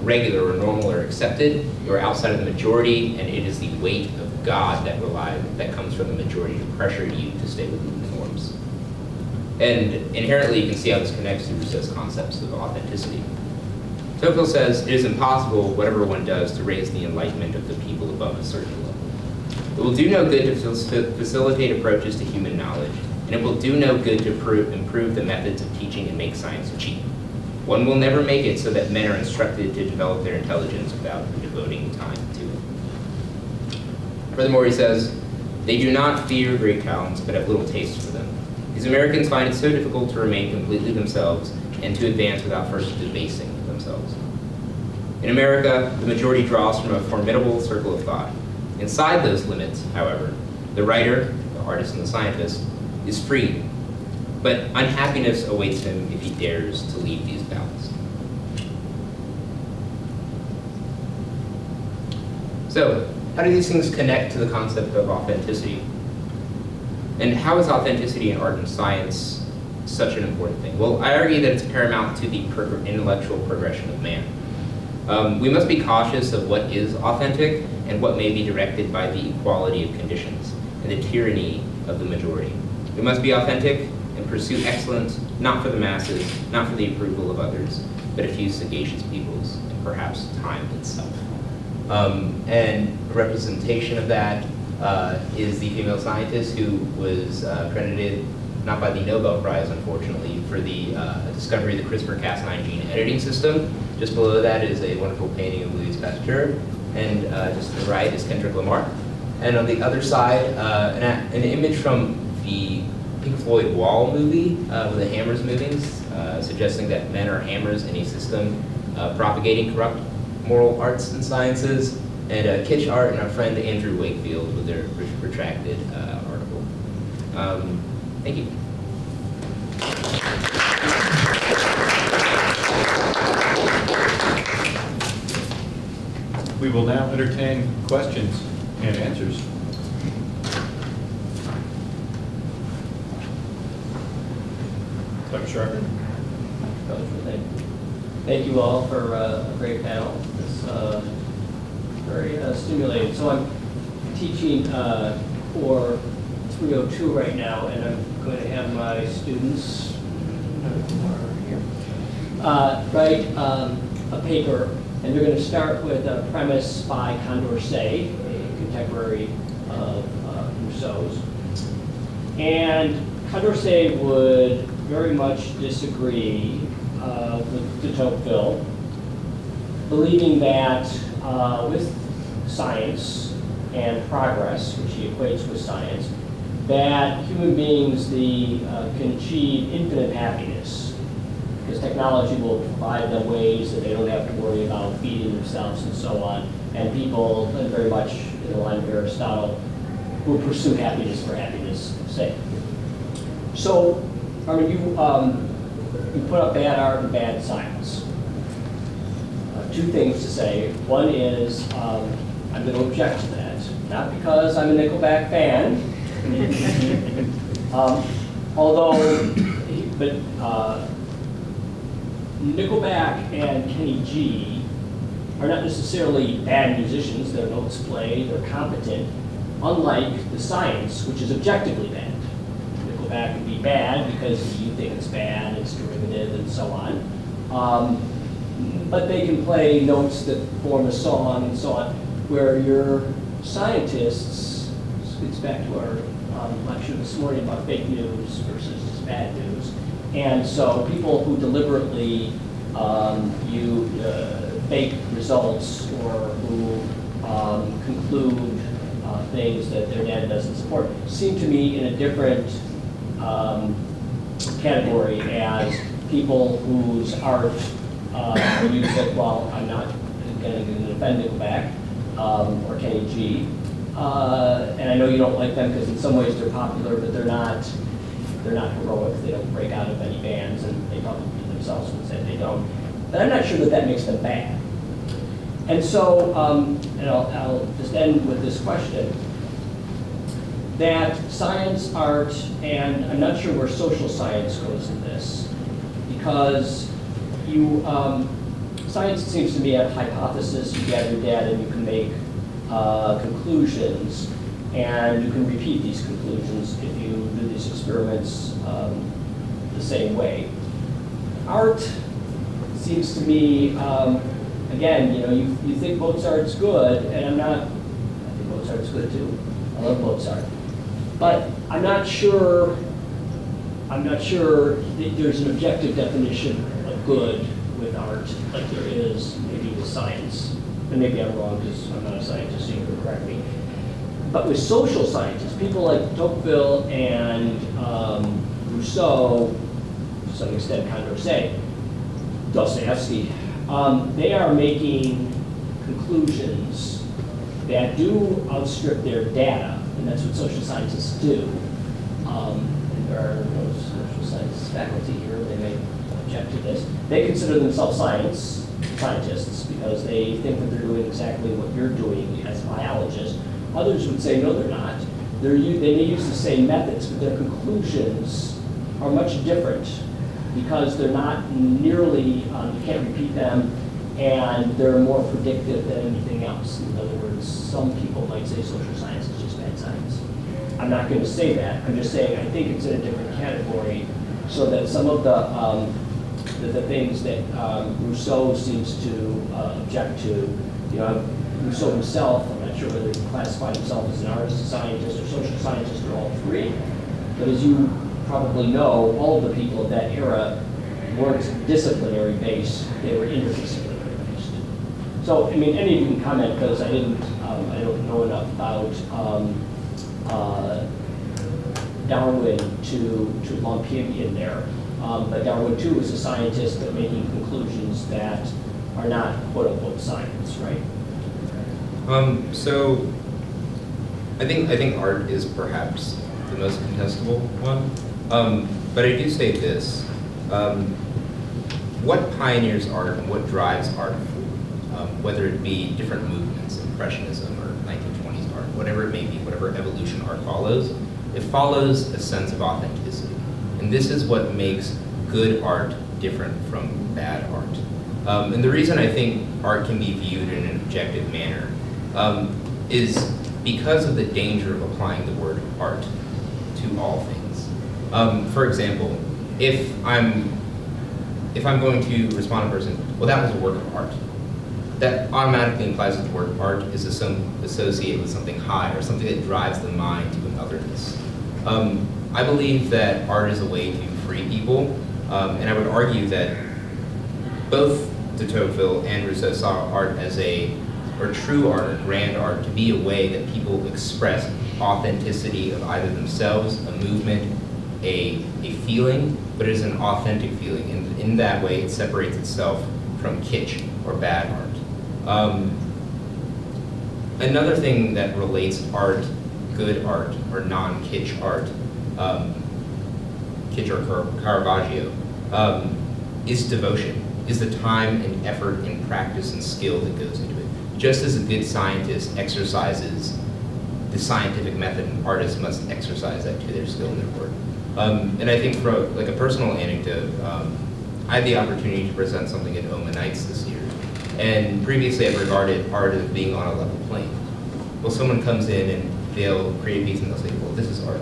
regular or normal or accepted, you are outside of the majority, and it is the weight of God that comes from the majority to pressure you to stay within the norms. And inherently you can see how this connects to Rousseau's concepts of authenticity. Tocqueville says, it is impossible, whatever one does, to raise the enlightenment of the people above a certain level. It will do no good to facilitate approaches to human knowledge, and it will do no good to improve the methods of teaching and make science cheap. One will never make it so that men are instructed to develop their intelligence without devoting time to it. Furthermore, he says, they do not fear great talents, but have little taste for them. These Americans find it so difficult to remain completely themselves and to advance without first debasing themselves. In America, the majority draws from a formidable circle of thought. Inside those limits, however, the writer, the artist, and the scientist is free, but unhappiness awaits him if he dares to leave these bounds. So, how do these things connect to the concept of authenticity? And how is authenticity in art and science such an important thing? Well, I argue that it's paramount to the intellectual progression of man. We must be cautious of what is authentic and what may be directed by the equality of conditions and the tyranny of the majority. We must be authentic and pursue excellence, not for the masses, not for the approval of others, but a few sagacious peoples, and perhaps time itself. And a representation of that is the female scientist who was credited, not by the Nobel Prize, unfortunately, for the discovery of the CRISPR-Cas9 gene editing system. Just below that is a wonderful painting of Louise Pasteur, and just to the right is Kendrick Lamar. And on the other side, an image from the Pink Floyd Wall movie with the hammers moving, suggesting that men are hammers in a system propagating corrupt moral arts and sciences, and kitsch art and our friend Andrew Wakefield with their retracted article. Thank you. We will now entertain questions and answers. Dr. Sharpen? Thank you all for a great panel. It's very stimulating. So I'm teaching Core 302 right now, and I'm going to have my students write a paper, and they're going to start with a premise by Condorcet, a contemporary of Rousseau's. And Condorcet would very much disagree with de Tocqueville, believing that with science and progress, which he equates with science, that human beings can achieve infinite happiness, because technology will provide them ways that they don't have to worry about feeding themselves and so on. And people, and very much in the line of Aristotle, will pursue happiness for happiness' sake. So, Arman, you put up bad art and bad science. Two things to say. One is I'm going to object to that, not because I'm a Nickelback fan, but Nickelback and Kenny G are not necessarily bad musicians. Their notes play, they're competent, unlike the science, which is objectively bad. Nickelback can be bad because you think it's bad, it's derivative, and so on. but they can play notes that form a song and so on, where your scientists, this gets back to our lecture this morning about fake news versus bad news, and so people who deliberately use fake results or who conclude things that their data doesn't support seem to me in a different category as people whose art you said, well, I'm not going to offend Nickelback or Kenny G. And I know you don't like them because in some ways they're popular, but they're not heroic. They don't break out of any bands, and they probably themselves would say they don't. But I'm not sure that makes them bad. And so, and I'll just end with this question, that science, art, and I'm not sure where social science goes in this, because science seems to me a hypothesis. You gather data and you can make conclusions, and you can repeat these conclusions if you do these experiments the same way. Art seems to me, again, you think Mozart's good, and I think Mozart's good too. I love Mozart. But I'm not sure that there's an objective definition of good with art like there is maybe with science. And maybe I'm wrong because I'm not a scientist, so you can correct me. But with social scientists, people like Tocqueville and Rousseau, to some extent Condorcet, Dostoevsky, they are making conclusions that do outstrip their data, and that's what social scientists do. And there are no social science faculty here, they may object to this. They consider themselves scientists because they think that they're doing exactly what you're doing as a biologist. Others would say, no, they're not. They may use the same methods, but their conclusions are much different because they're not nearly, you can't repeat them, and they're more predictive than anything else. In other words, some people might say social science is just bad science. I'm not going to say that. I'm just saying I think it's in a different category, so that some of the things that Rousseau seems to object to, Rousseau himself, I'm not sure whether he classified himself as an artist, a scientist, or social scientist, or all three. But as you probably know, all of the people of that era weren't disciplinary based, they were interdisciplinary based. So, and you can comment because I don't know enough about Darwin to lump him in there. But Darwin too was a scientist, but making conclusions that are not quote unquote science, right? So I think art is perhaps the most contestable one. But I do say this, what pioneers art and what drives art, whether it be different movements, Impressionism or 1920s art, whatever it may be, whatever evolution art follows, it follows a sense of authenticity. And this is what makes good art different from bad art. And the reason I think art can be viewed in an objective manner is because of the danger of applying the word art to all things. For example, if I'm going to respond to a person, well, that was a work of art, that automatically implies that the word art is associated with something high or something that drives the mind to an otherness. I believe that art is a way to free people, and I would argue that both de Tocqueville and Rousseau saw art as true art or grand art to be a way that people express authenticity of either themselves, a movement, a feeling, but it is an authentic feeling. And in that way, it separates itself from kitsch or bad art. Another thing that relates art, good art, or non-kitsch art, kitsch or Caravaggio, is devotion, is the time and effort and practice and skill that goes into it. Just as a good scientist exercises the scientific method, an artist must exercise that to their skill and their work. And I think for like a personal anecdote, I had the opportunity to present something at OMA Nights this year. And previously I regarded art as being on a level plane. Well, someone comes in and they'll create a piece and they'll say, well, this is art.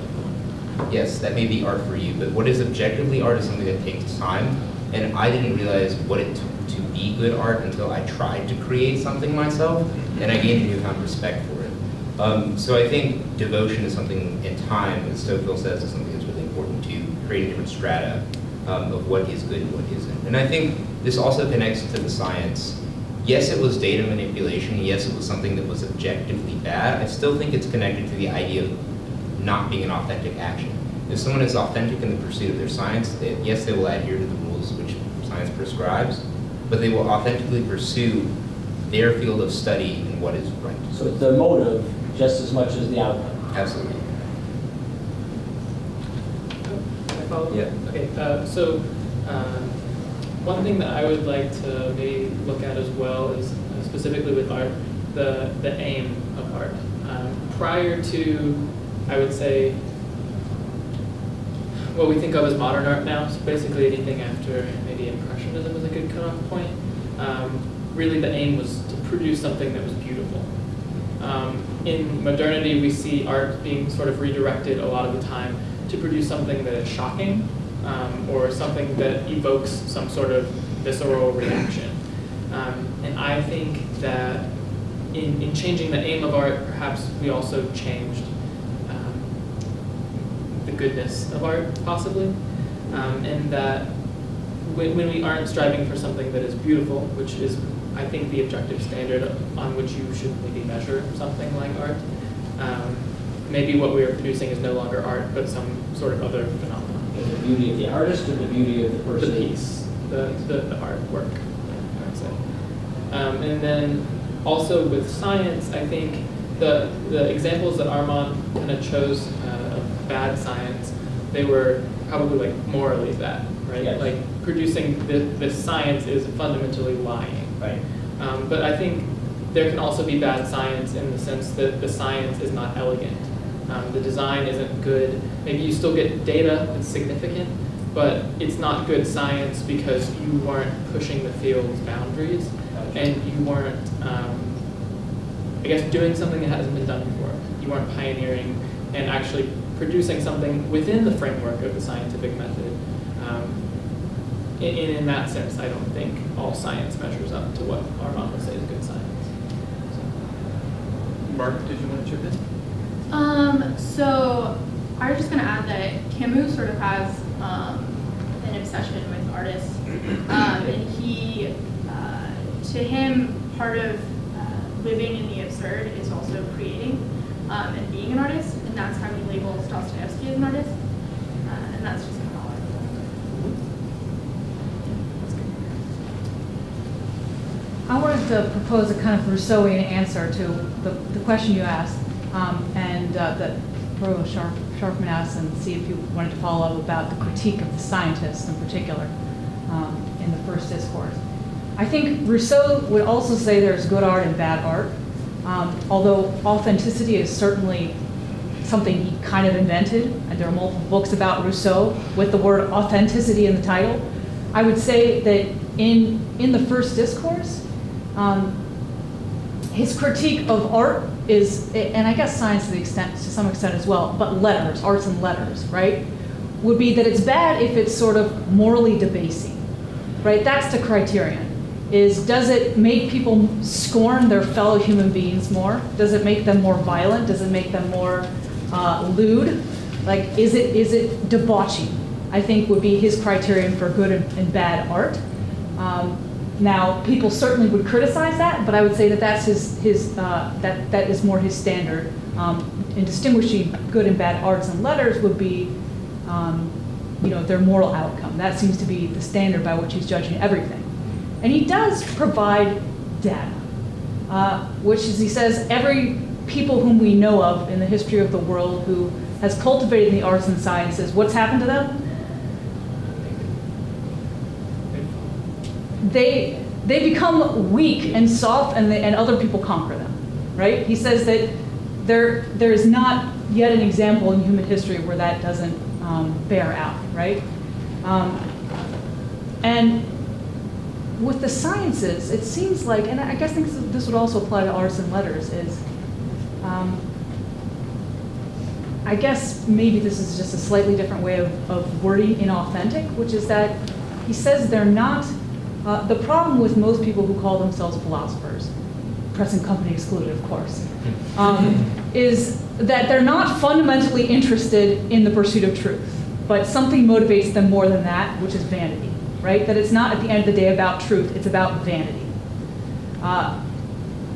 Yes, that may be art for you, but what is objectively art is something that takes time. And I didn't realize what it took to be good art until I tried to create something myself, and I gained a newfound respect for it. So I think devotion is something in time, as Tocqueville says, is something that's really important to create different strata of what is good and what isn't. And I think this also connects to the science. Yes, it was data manipulation. Yes, it was something that was objectively bad. I still think it's connected to the idea of not being an authentic action. If someone is authentic in the pursuit of their science, yes, they will adhere to the rules which science prescribes, but they will authentically pursue their field of study and what is right. So it's the motive just as much as the outcome. Absolutely. Can I follow up? Yeah. Okay, so one thing that I would like to maybe look at as well is specifically with art, the aim of art. Prior to, I would say, what we think of as modern art now, so basically anything after maybe Impressionism is a good cutoff point. Really the aim was to produce something that was beautiful. In modernity, we see art being sort of redirected a lot of the time to produce something that is shocking, or something that evokes some sort of visceral reaction. And I think that in changing the aim of art, perhaps we also changed the goodness of art, possibly. And that when we aren't striving for something that is beautiful, which is, I think, the objective standard on which you should maybe measure something like art, maybe what we are producing is no longer art, but some sort of other phenomenon. The beauty of the artist or the beauty of the person? The piece, the artwork, I would say. And then also with science, I think the examples that Arman kind of chose of bad science, they were probably like morally bad, right? Yes. Like producing the science is fundamentally lying. Right. But I think there can also be bad science in the sense that the science is not elegant. The design isn't good. Maybe you still get data that's significant, but it's not good science because you weren't pushing the field's boundaries, and you weren't, I guess, doing something that hasn't been done before. You weren't pioneering and actually producing something within the framework of the scientific method. In that sense, I don't think all science measures up to what Arman would say is good science. Margaret, did you want to chip in? So I was just going to add that Camus sort of has an obsession with artists, and he, to him, part of living in the absurd is also creating and being an artist, and that's how he labels Dostoevsky as an artist, and that's just kind of all I I wanted to propose a kind of Rousseauian answer to the question you asked, and that Pro Sharpman asked, and see if you wanted to follow up about the critique of the scientists in particular in the first discourse. I think Rousseau would also say there's good art and bad art, although authenticity is certainly something he kind of invented, and there are multiple books about Rousseau with the word authenticity in the title. I would say that in the first discourse, his critique of art is, and I guess science to some extent as well, but letters, arts and letters, right, would be that it's bad if it's sort of morally debasing, right? That's the criterion. Does it make people scorn their fellow human beings more? Does it make them more violent? Does it make them more lewd? Like, is it debauching? I think would be his criterion for good and bad art. Now, people certainly would criticize that, but I would say that that's that is more his standard. In distinguishing good and bad arts and letters would be, their moral outcome. That seems to be the standard by which he's judging everything. And he does provide data, which is, he says, every people whom we know of in the history of the world who has cultivated the arts and sciences, what's happened to them? They become weak and soft, and other people conquer them, right? He says that there is not yet an example in human history where that doesn't bear out, right? And with the sciences, it seems like, and I guess this would also apply to arts and letters, is I guess maybe this is just a slightly different way of wording inauthentic, which is that he says they're not The problem with most people who call themselves philosophers, present company excluded, of course, is that they're not fundamentally interested in the pursuit of truth, but something motivates them more than that, which is vanity, right? That it's not at the end of the day about truth, it's about vanity.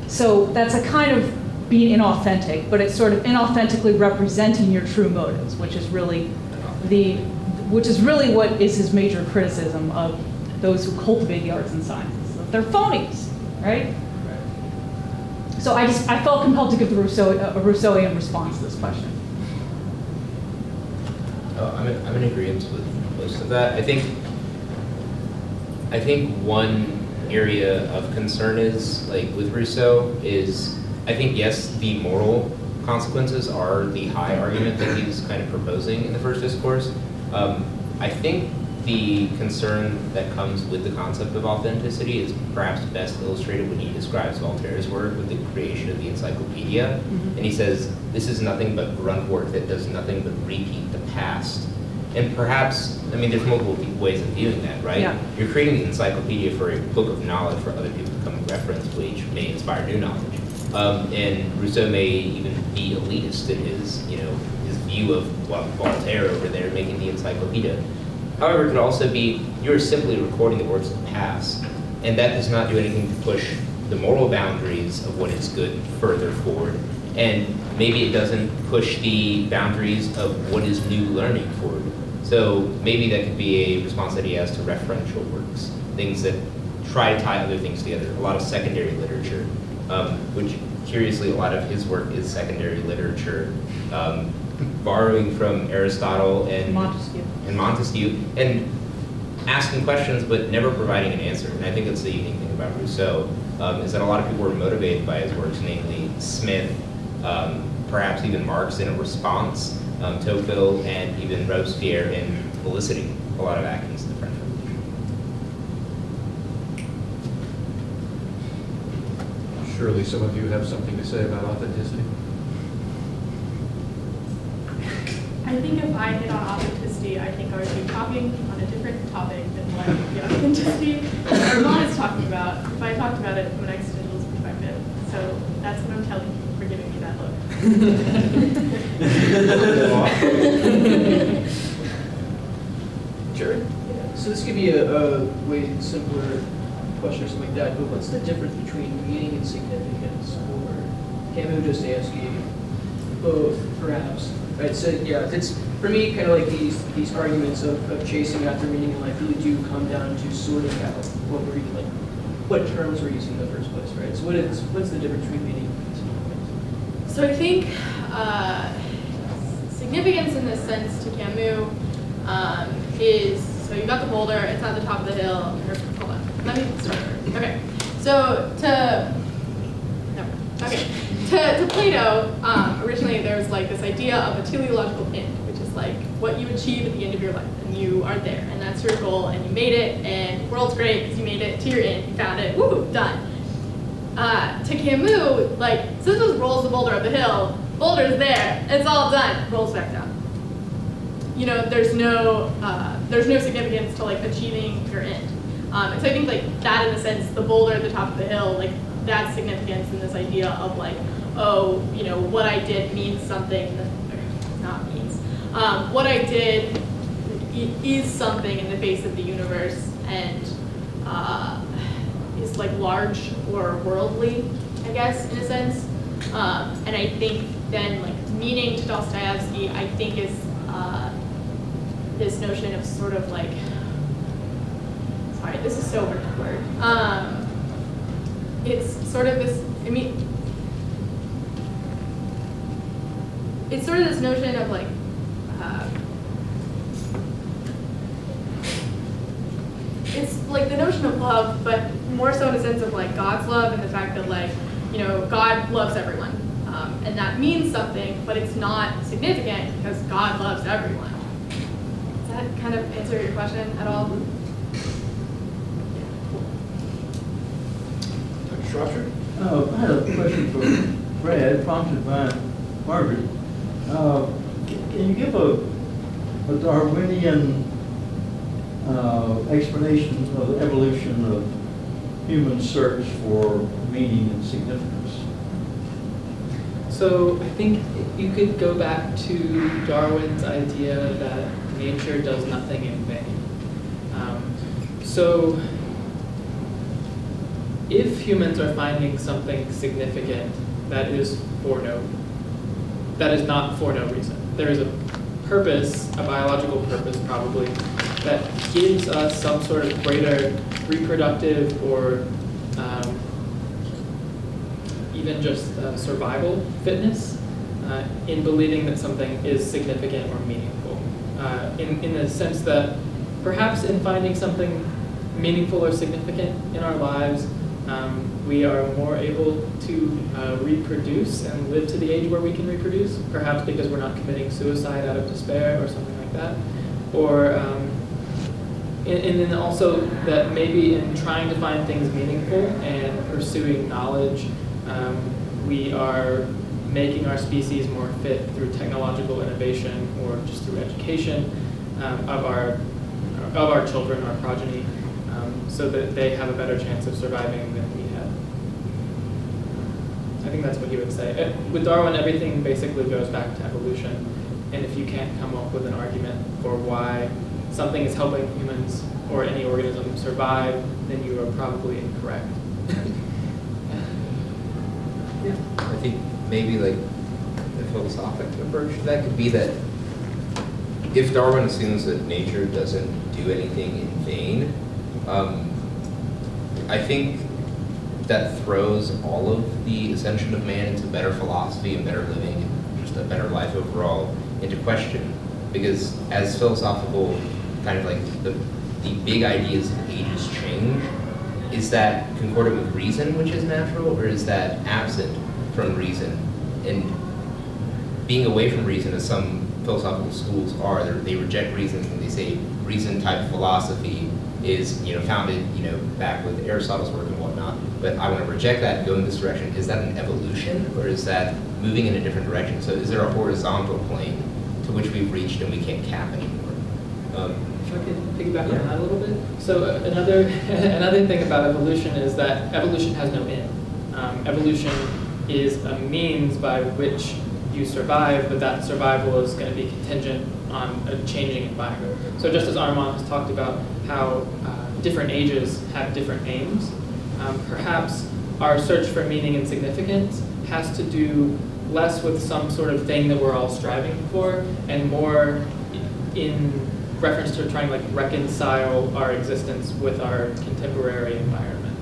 So that's a kind of being inauthentic, but it's sort of inauthentically representing your true motives, which is really what is his major criticism of those who cultivate the arts and sciences. That they're phonies, right? So I felt compelled to give the a Rousseauian response to this question. I'm in agreement with most of that. I think one area of concern is, like with Rousseau, is I think yes, the moral consequences are the high argument that he's kind of proposing in the first discourse. I think the concern that comes with the concept of authenticity is perhaps best illustrated when he describes Voltaire's work with the creation of the encyclopedia. Mm-hmm. And he says, this is nothing but grunt work that does nothing but repeat the past. And perhaps, I mean, there's multiple ways of viewing that, right? Yeah. You're creating the encyclopedia for a book of knowledge for other people to come and reference, which may inspire new knowledge. And Rousseau may even be elitist in his, his view of Voltaire over there making the encyclopedia. However, it could also be you're simply recording the works of the past, and that does not do anything to push the moral boundaries of what is good further forward. And maybe it doesn't push the boundaries of what is new learning forward. So maybe that could be a response that he has to referential works, things that try to tie other things together, a lot of secondary literature, which curiously a lot of his work is secondary literature, borrowing from Aristotle and Montesquieu, and asking questions but never providing an answer. And I think that's the unique thing about Rousseau, is that a lot of people were motivated by his works, namely Smith, perhaps even Marx in a response, Tocqueville, and even Robespierre in eliciting a lot of actions in the French Revolution. Surely some of you have something to say about authenticity. I think if I hit on authenticity, I think I would be talking on a different topic than what the authenticity Arman is talking about if I talked about it from an existentialist perspective. So that's what I'm telling you for giving me that look. Sure. So this could be a way simpler question or something like that, but what's the difference between meaning and significance, or Camus, Dostoevsky, both, perhaps? Right, so yeah, it's for me kind of like these arguments of chasing after meaning in life really do come down to sorting out what terms we're using in the first place, right? So what's the difference between meaning and significance? So I think significance in this sense to Camus is, so you've got the boulder, it's at the top of the hill. Hold on, let me start over. Okay, so to Plato, originally there was like this idea of a teleological end, which is like what you achieve at the end of your life, and you are there, and that's your goal, and you made it, and the world's great because you made it to your end, you found it, woo, done. To Camus, like, Sisyphus rolls the boulder up the hill, boulder's there, it's all done, rolls back down. There's no significance to like achieving your end. And so I think like that in the sense, the boulder at the top of the hill, like that's significance in this idea of like, oh, what I did means something, not means. What I did is something in the face of the universe and is like large or worldly, I guess, in a sense. And I think then like meaning to Dostoevsky, I think is this notion of sort of like, sorry, this is so hard to word. It's sort of this, it's sort of this notion of like, it's like the notion of love, but more so in a sense of like God's love and the fact that like, God loves everyone. And that means something, but it's not significant because God loves everyone. Does that kind of answer your question at all? Dr. Shropshire? I had a question for Brad, prompted by Margaret. Can you give a Darwinian explanation of the evolution of human search for meaning and significance? So I think you could go back to Darwin's idea that nature does nothing in vain. So if humans are finding something significant that is not for no reason. There is a purpose, a biological purpose probably, that gives us some sort of greater reproductive or even just survival fitness in believing that something is significant or meaningful. In the sense that perhaps in finding something meaningful or significant in our lives, we are more able to reproduce and live to the age where we can reproduce, perhaps because we're not committing suicide out of despair or something like that. Or, and then also that maybe in trying to find things meaningful and pursuing knowledge, we are making our species more fit through technological innovation or just through education of our children, our progeny, so that they have a better chance of surviving than we have. I think that's what he would say. With Darwin, everything basically goes back to evolution, and if you can't come up with an argument for why something is helping humans or any organism survive, then you are probably incorrect. Yeah. I think maybe like the philosophical approach to that could be that if Darwin assumes that nature doesn't do anything in vain, I think that throws all of the ascension of man into better philosophy and better living and just a better life overall into question. Because as philosophical, kind of like the big ideas of ages change, is that concordant with reason, which is natural, or is that absent from reason? And being away from reason, as some philosophical schools are, they reject reason when they say reason type philosophy is founded back with Aristotle's work and whatnot. But I want to reject that and go in this direction. Is that an evolution, or is that moving in a different direction? So is there a horizontal plane to which we've reached and we can't cap anymore? If I could piggyback on that a little bit. So another thing about evolution is that evolution has no end. Evolution is a means by which you survive, but that survival is going to be contingent on a changing environment. So just as Arman has talked about how different ages have different aims, perhaps our search for meaning and significance has to do less with some sort of thing that we're all striving for and more in reference to trying to reconcile our existence with our contemporary environment.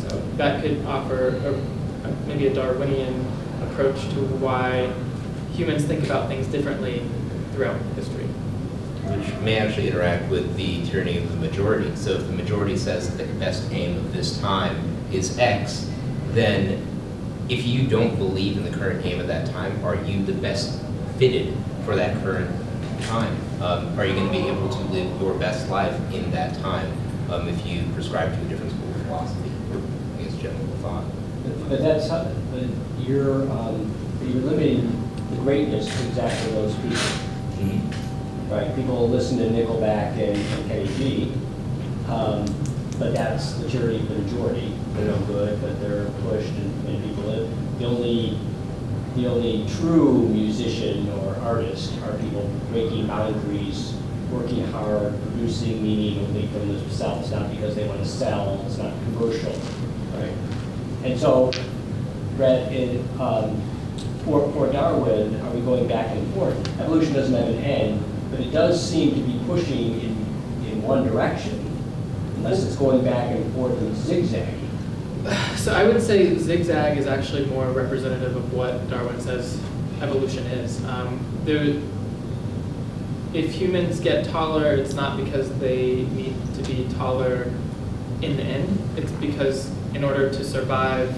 So that could offer maybe a Darwinian approach to why humans think about things differently throughout history. Which may actually interact with the tyranny of the majority. So if the majority says that the best aim of this time is X, then if you don't believe in the current aim of that time, are you the best fitted for that current time? Are you going to be able to live your best life in that time if you prescribe to a different school of philosophy, or I guess general thought? But you're limiting the greatness to exactly those people. Mm-hmm. Right? People listen to Nickelback and Kenny G, but that's the tyranny of the majority. They're no good, but they're pushed and people live. The only true musician or artist are people breaking boundaries, working hard, producing meaning only for themselves, not because they want to sell. It's not commercial, right? And so, Brett, for Darwin, are we going back and forth? Evolution doesn't have an end, but it does seem to be pushing in one direction, unless it's going back and forth and zigzagging. So I would say zigzag is actually more representative of what Darwin says evolution is. If humans get taller, it's not because they need to be taller in the end. It's because in order to survive,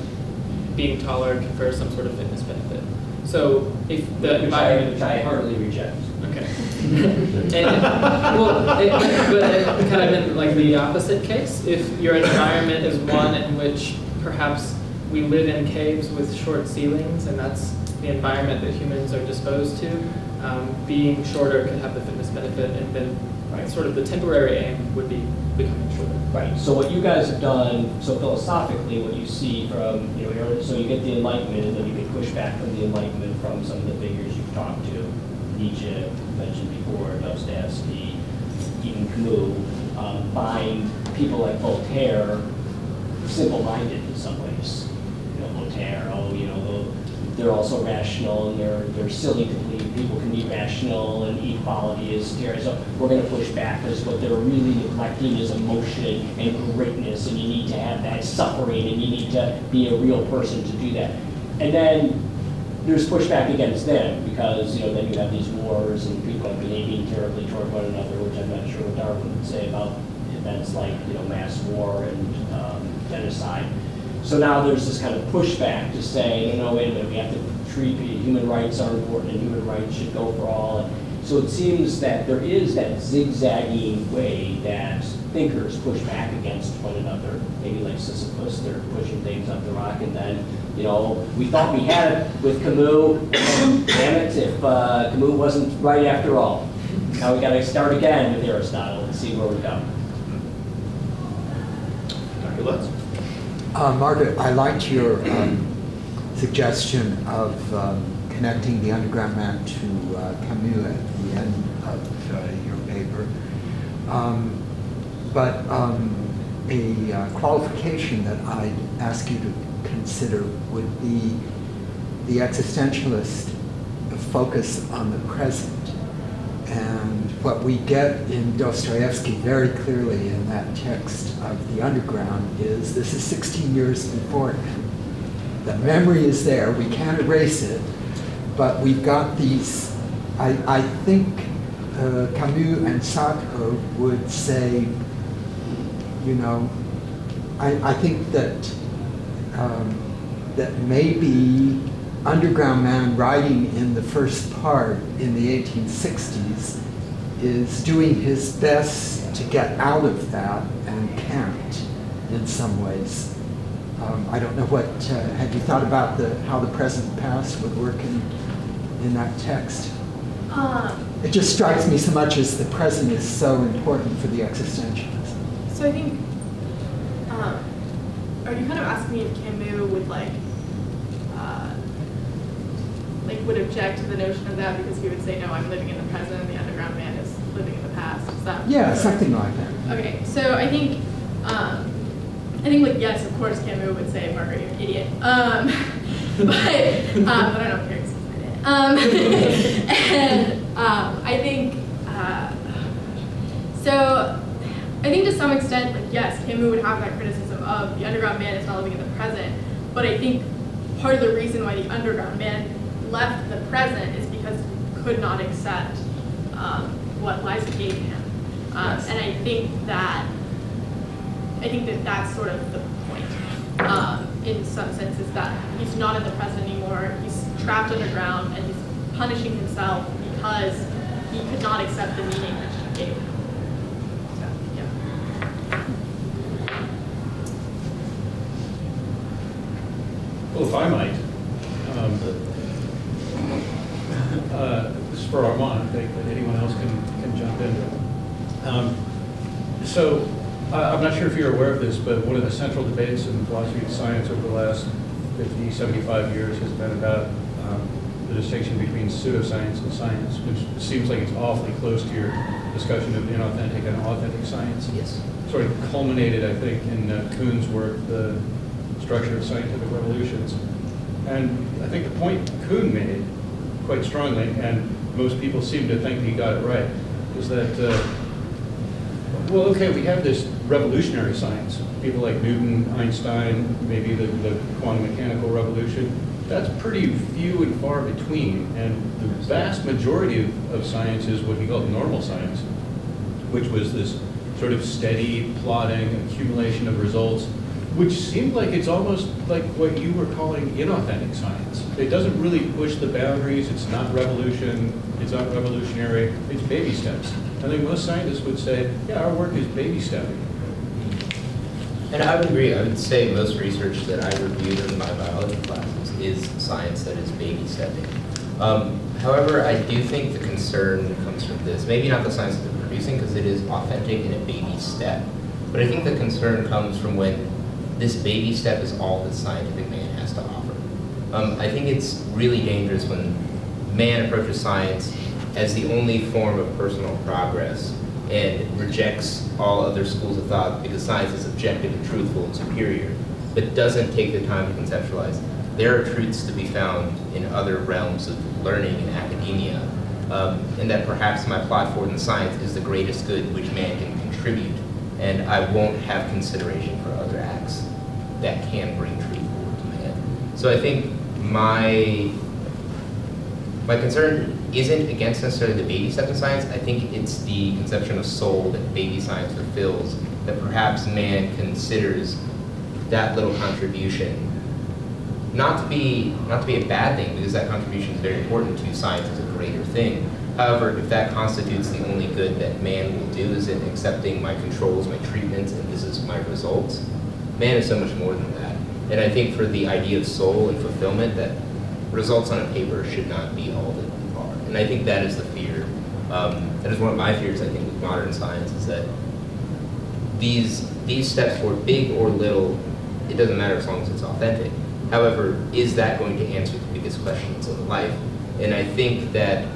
being taller confers some sort of fitness benefit. So if the environment... Which I heartily reject. Okay. But kind of in the opposite case, if your environment is one in which perhaps we live in caves with short ceilings, and that's the environment that humans are disposed to, being shorter could have the fitness benefit, and then Right. sort of the temporary aim would be becoming true. Right, so what you guys have done, so philosophically, what you see from, so you get the Enlightenment, and then you get pushback from the Enlightenment from some of the figures you've talked to, Nietzsche, mentioned before, Dostoevsky, even Camus, find people like Voltaire simple-minded in some ways. Voltaire, they're also rational, and they're silly to believe people can be rational, and equality is scary. So we're going to push back, because what they're really neglecting is emotion and greatness, and you need to have that suffering, and you need to be a real person to do that. And then there's pushback against them, because then you have these wars, and people are behaving terribly toward one another, which I'm not sure what Darwin would say about events like mass war and genocide. So now there's this kind of pushback to say, no, wait a minute, we have to treat human rights are important, and human rights should go for all. And so it seems that there is that zigzagging way that thinkers push back against one another. Maybe like Sisyphus, they're pushing things up the rock, and then, we thought we had it with Camus, and damn it, if Camus wasn't right after all. Now we got to start again with Aristotle and see where we go. Dr. Lutz? Margaret, I liked your suggestion of connecting the underground man to Camus at the end of your paper. But a qualification that I'd ask you to consider would be the existentialist focus on the present. And what we get in Dostoevsky very clearly in that text of The Underground is this is 16 years beforehand. The memory is there, we can't erase it, but we've got these, I think Camus and Sartre would say, I think that that maybe underground man writing in the first part in the 1860s is doing his best to get out of that and can't in some ways. I don't know what, have you thought about how the present past would work in that text? It just strikes me so much as the present is so important for the existentialists. So I think, are you kind of asking me if Camus would would object to the notion of that because he would say, no, I'm living in the present and the underground man is living in the past? Is that Yeah, something like that. Okay, so I think yes, of course Camus would say, Margaret, you're an idiot. But I don't care because he's an idiot. And I think, so I think to some extent, yes, Camus would have that criticism of the underground man is not living in the present, but I think part of the reason why the underground man left the present is because he could not accept what lies gave him. Yes. And I think that that's sort of the point, in some sense, is that he's not in the present anymore. He's trapped underground, and he's punishing himself because he could not accept the meaning which he gave him. So, yeah. Well, if I might, this is for Arman, I think, but anyone else can jump in. So I'm not sure if you're aware of this, but one of the central debates in philosophy of science over the last 50, 75 years has been about the distinction between pseudoscience and science, which seems like it's awfully close to your discussion of inauthentic and authentic science. Yes. Sort of culminated, I think, in Kuhn's work, The Structure of Scientific Revolutions. And I think the point Kuhn made quite strongly, and most people seem to think he got it right, is that, well, okay, we have this revolutionary science. People like Newton, Einstein, maybe the quantum mechanical revolution. That's pretty few and far between. And the vast majority of science is what he called normal science, which was this sort of steady, plodding accumulation of results, which seemed like it's almost like what you were calling inauthentic science. It doesn't really push the boundaries. It's not revolution. It's not revolutionary. It's baby steps. I think most scientists would say, yeah, our work is baby stepping. And I would agree. I would say most research that I reviewed in my biology classes is science that is baby stepping. However, I do think the concern comes from this. Maybe not the science of the producing because it is authentic and a baby step. But I think the concern comes from when this baby step is all that scientific man has to offer. I think it's really dangerous when man approaches science as the only form of personal progress and rejects all other schools of thought because science is objective and truthful and superior, but doesn't take the time to conceptualize. There are truths to be found in other realms of learning and academia, and that perhaps my plot forward in science is the greatest good which man can contribute, and I won't have consideration for other acts that can bring truth forward to man. So I think my concern isn't against necessarily the baby step in science. I think it's the conception of soul that baby science fulfills, that perhaps man considers that little contribution not to be a bad thing, because that contribution is very important to science as a greater thing. However, if that constitutes the only good that man will do, is in accepting my controls, my treatments, and this is my results, man is so much more than that. And I think for the idea of soul and fulfillment, that results on a paper should not be all that we are. And I think that is the fear. That is one of my fears, I think, with modern science, is that these steps, for big or little, it doesn't matter as long as it's authentic. However, is that going to answer the biggest questions of life? And I think that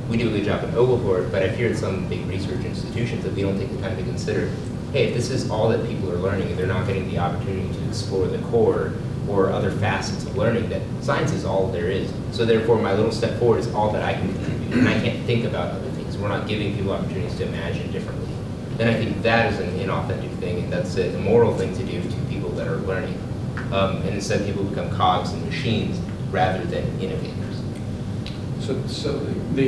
we do a good job at Oglethorpe, but I fear at some big research institutions that we don't take the time to consider, hey, if this is all that people are learning and they're not getting the opportunity to explore the core or other facets of learning, that science is all there is. So therefore, my little step forward is all that I can contribute, and I can't think about other things. We're not giving people opportunities to imagine differently. Then I think that is an inauthentic thing, and that's a immoral thing to do to people that are learning. And instead, people become cogs and machines rather than innovators. So I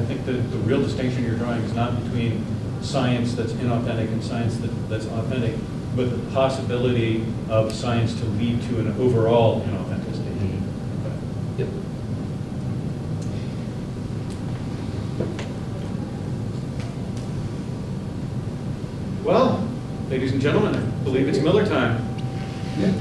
think the real distinction you're drawing is not between science that's inauthentic and science that's authentic, but the possibility of science to lead to an overall inauthenticity. Yep. Well, ladies and gentlemen, I believe it's Miller time. Yeah.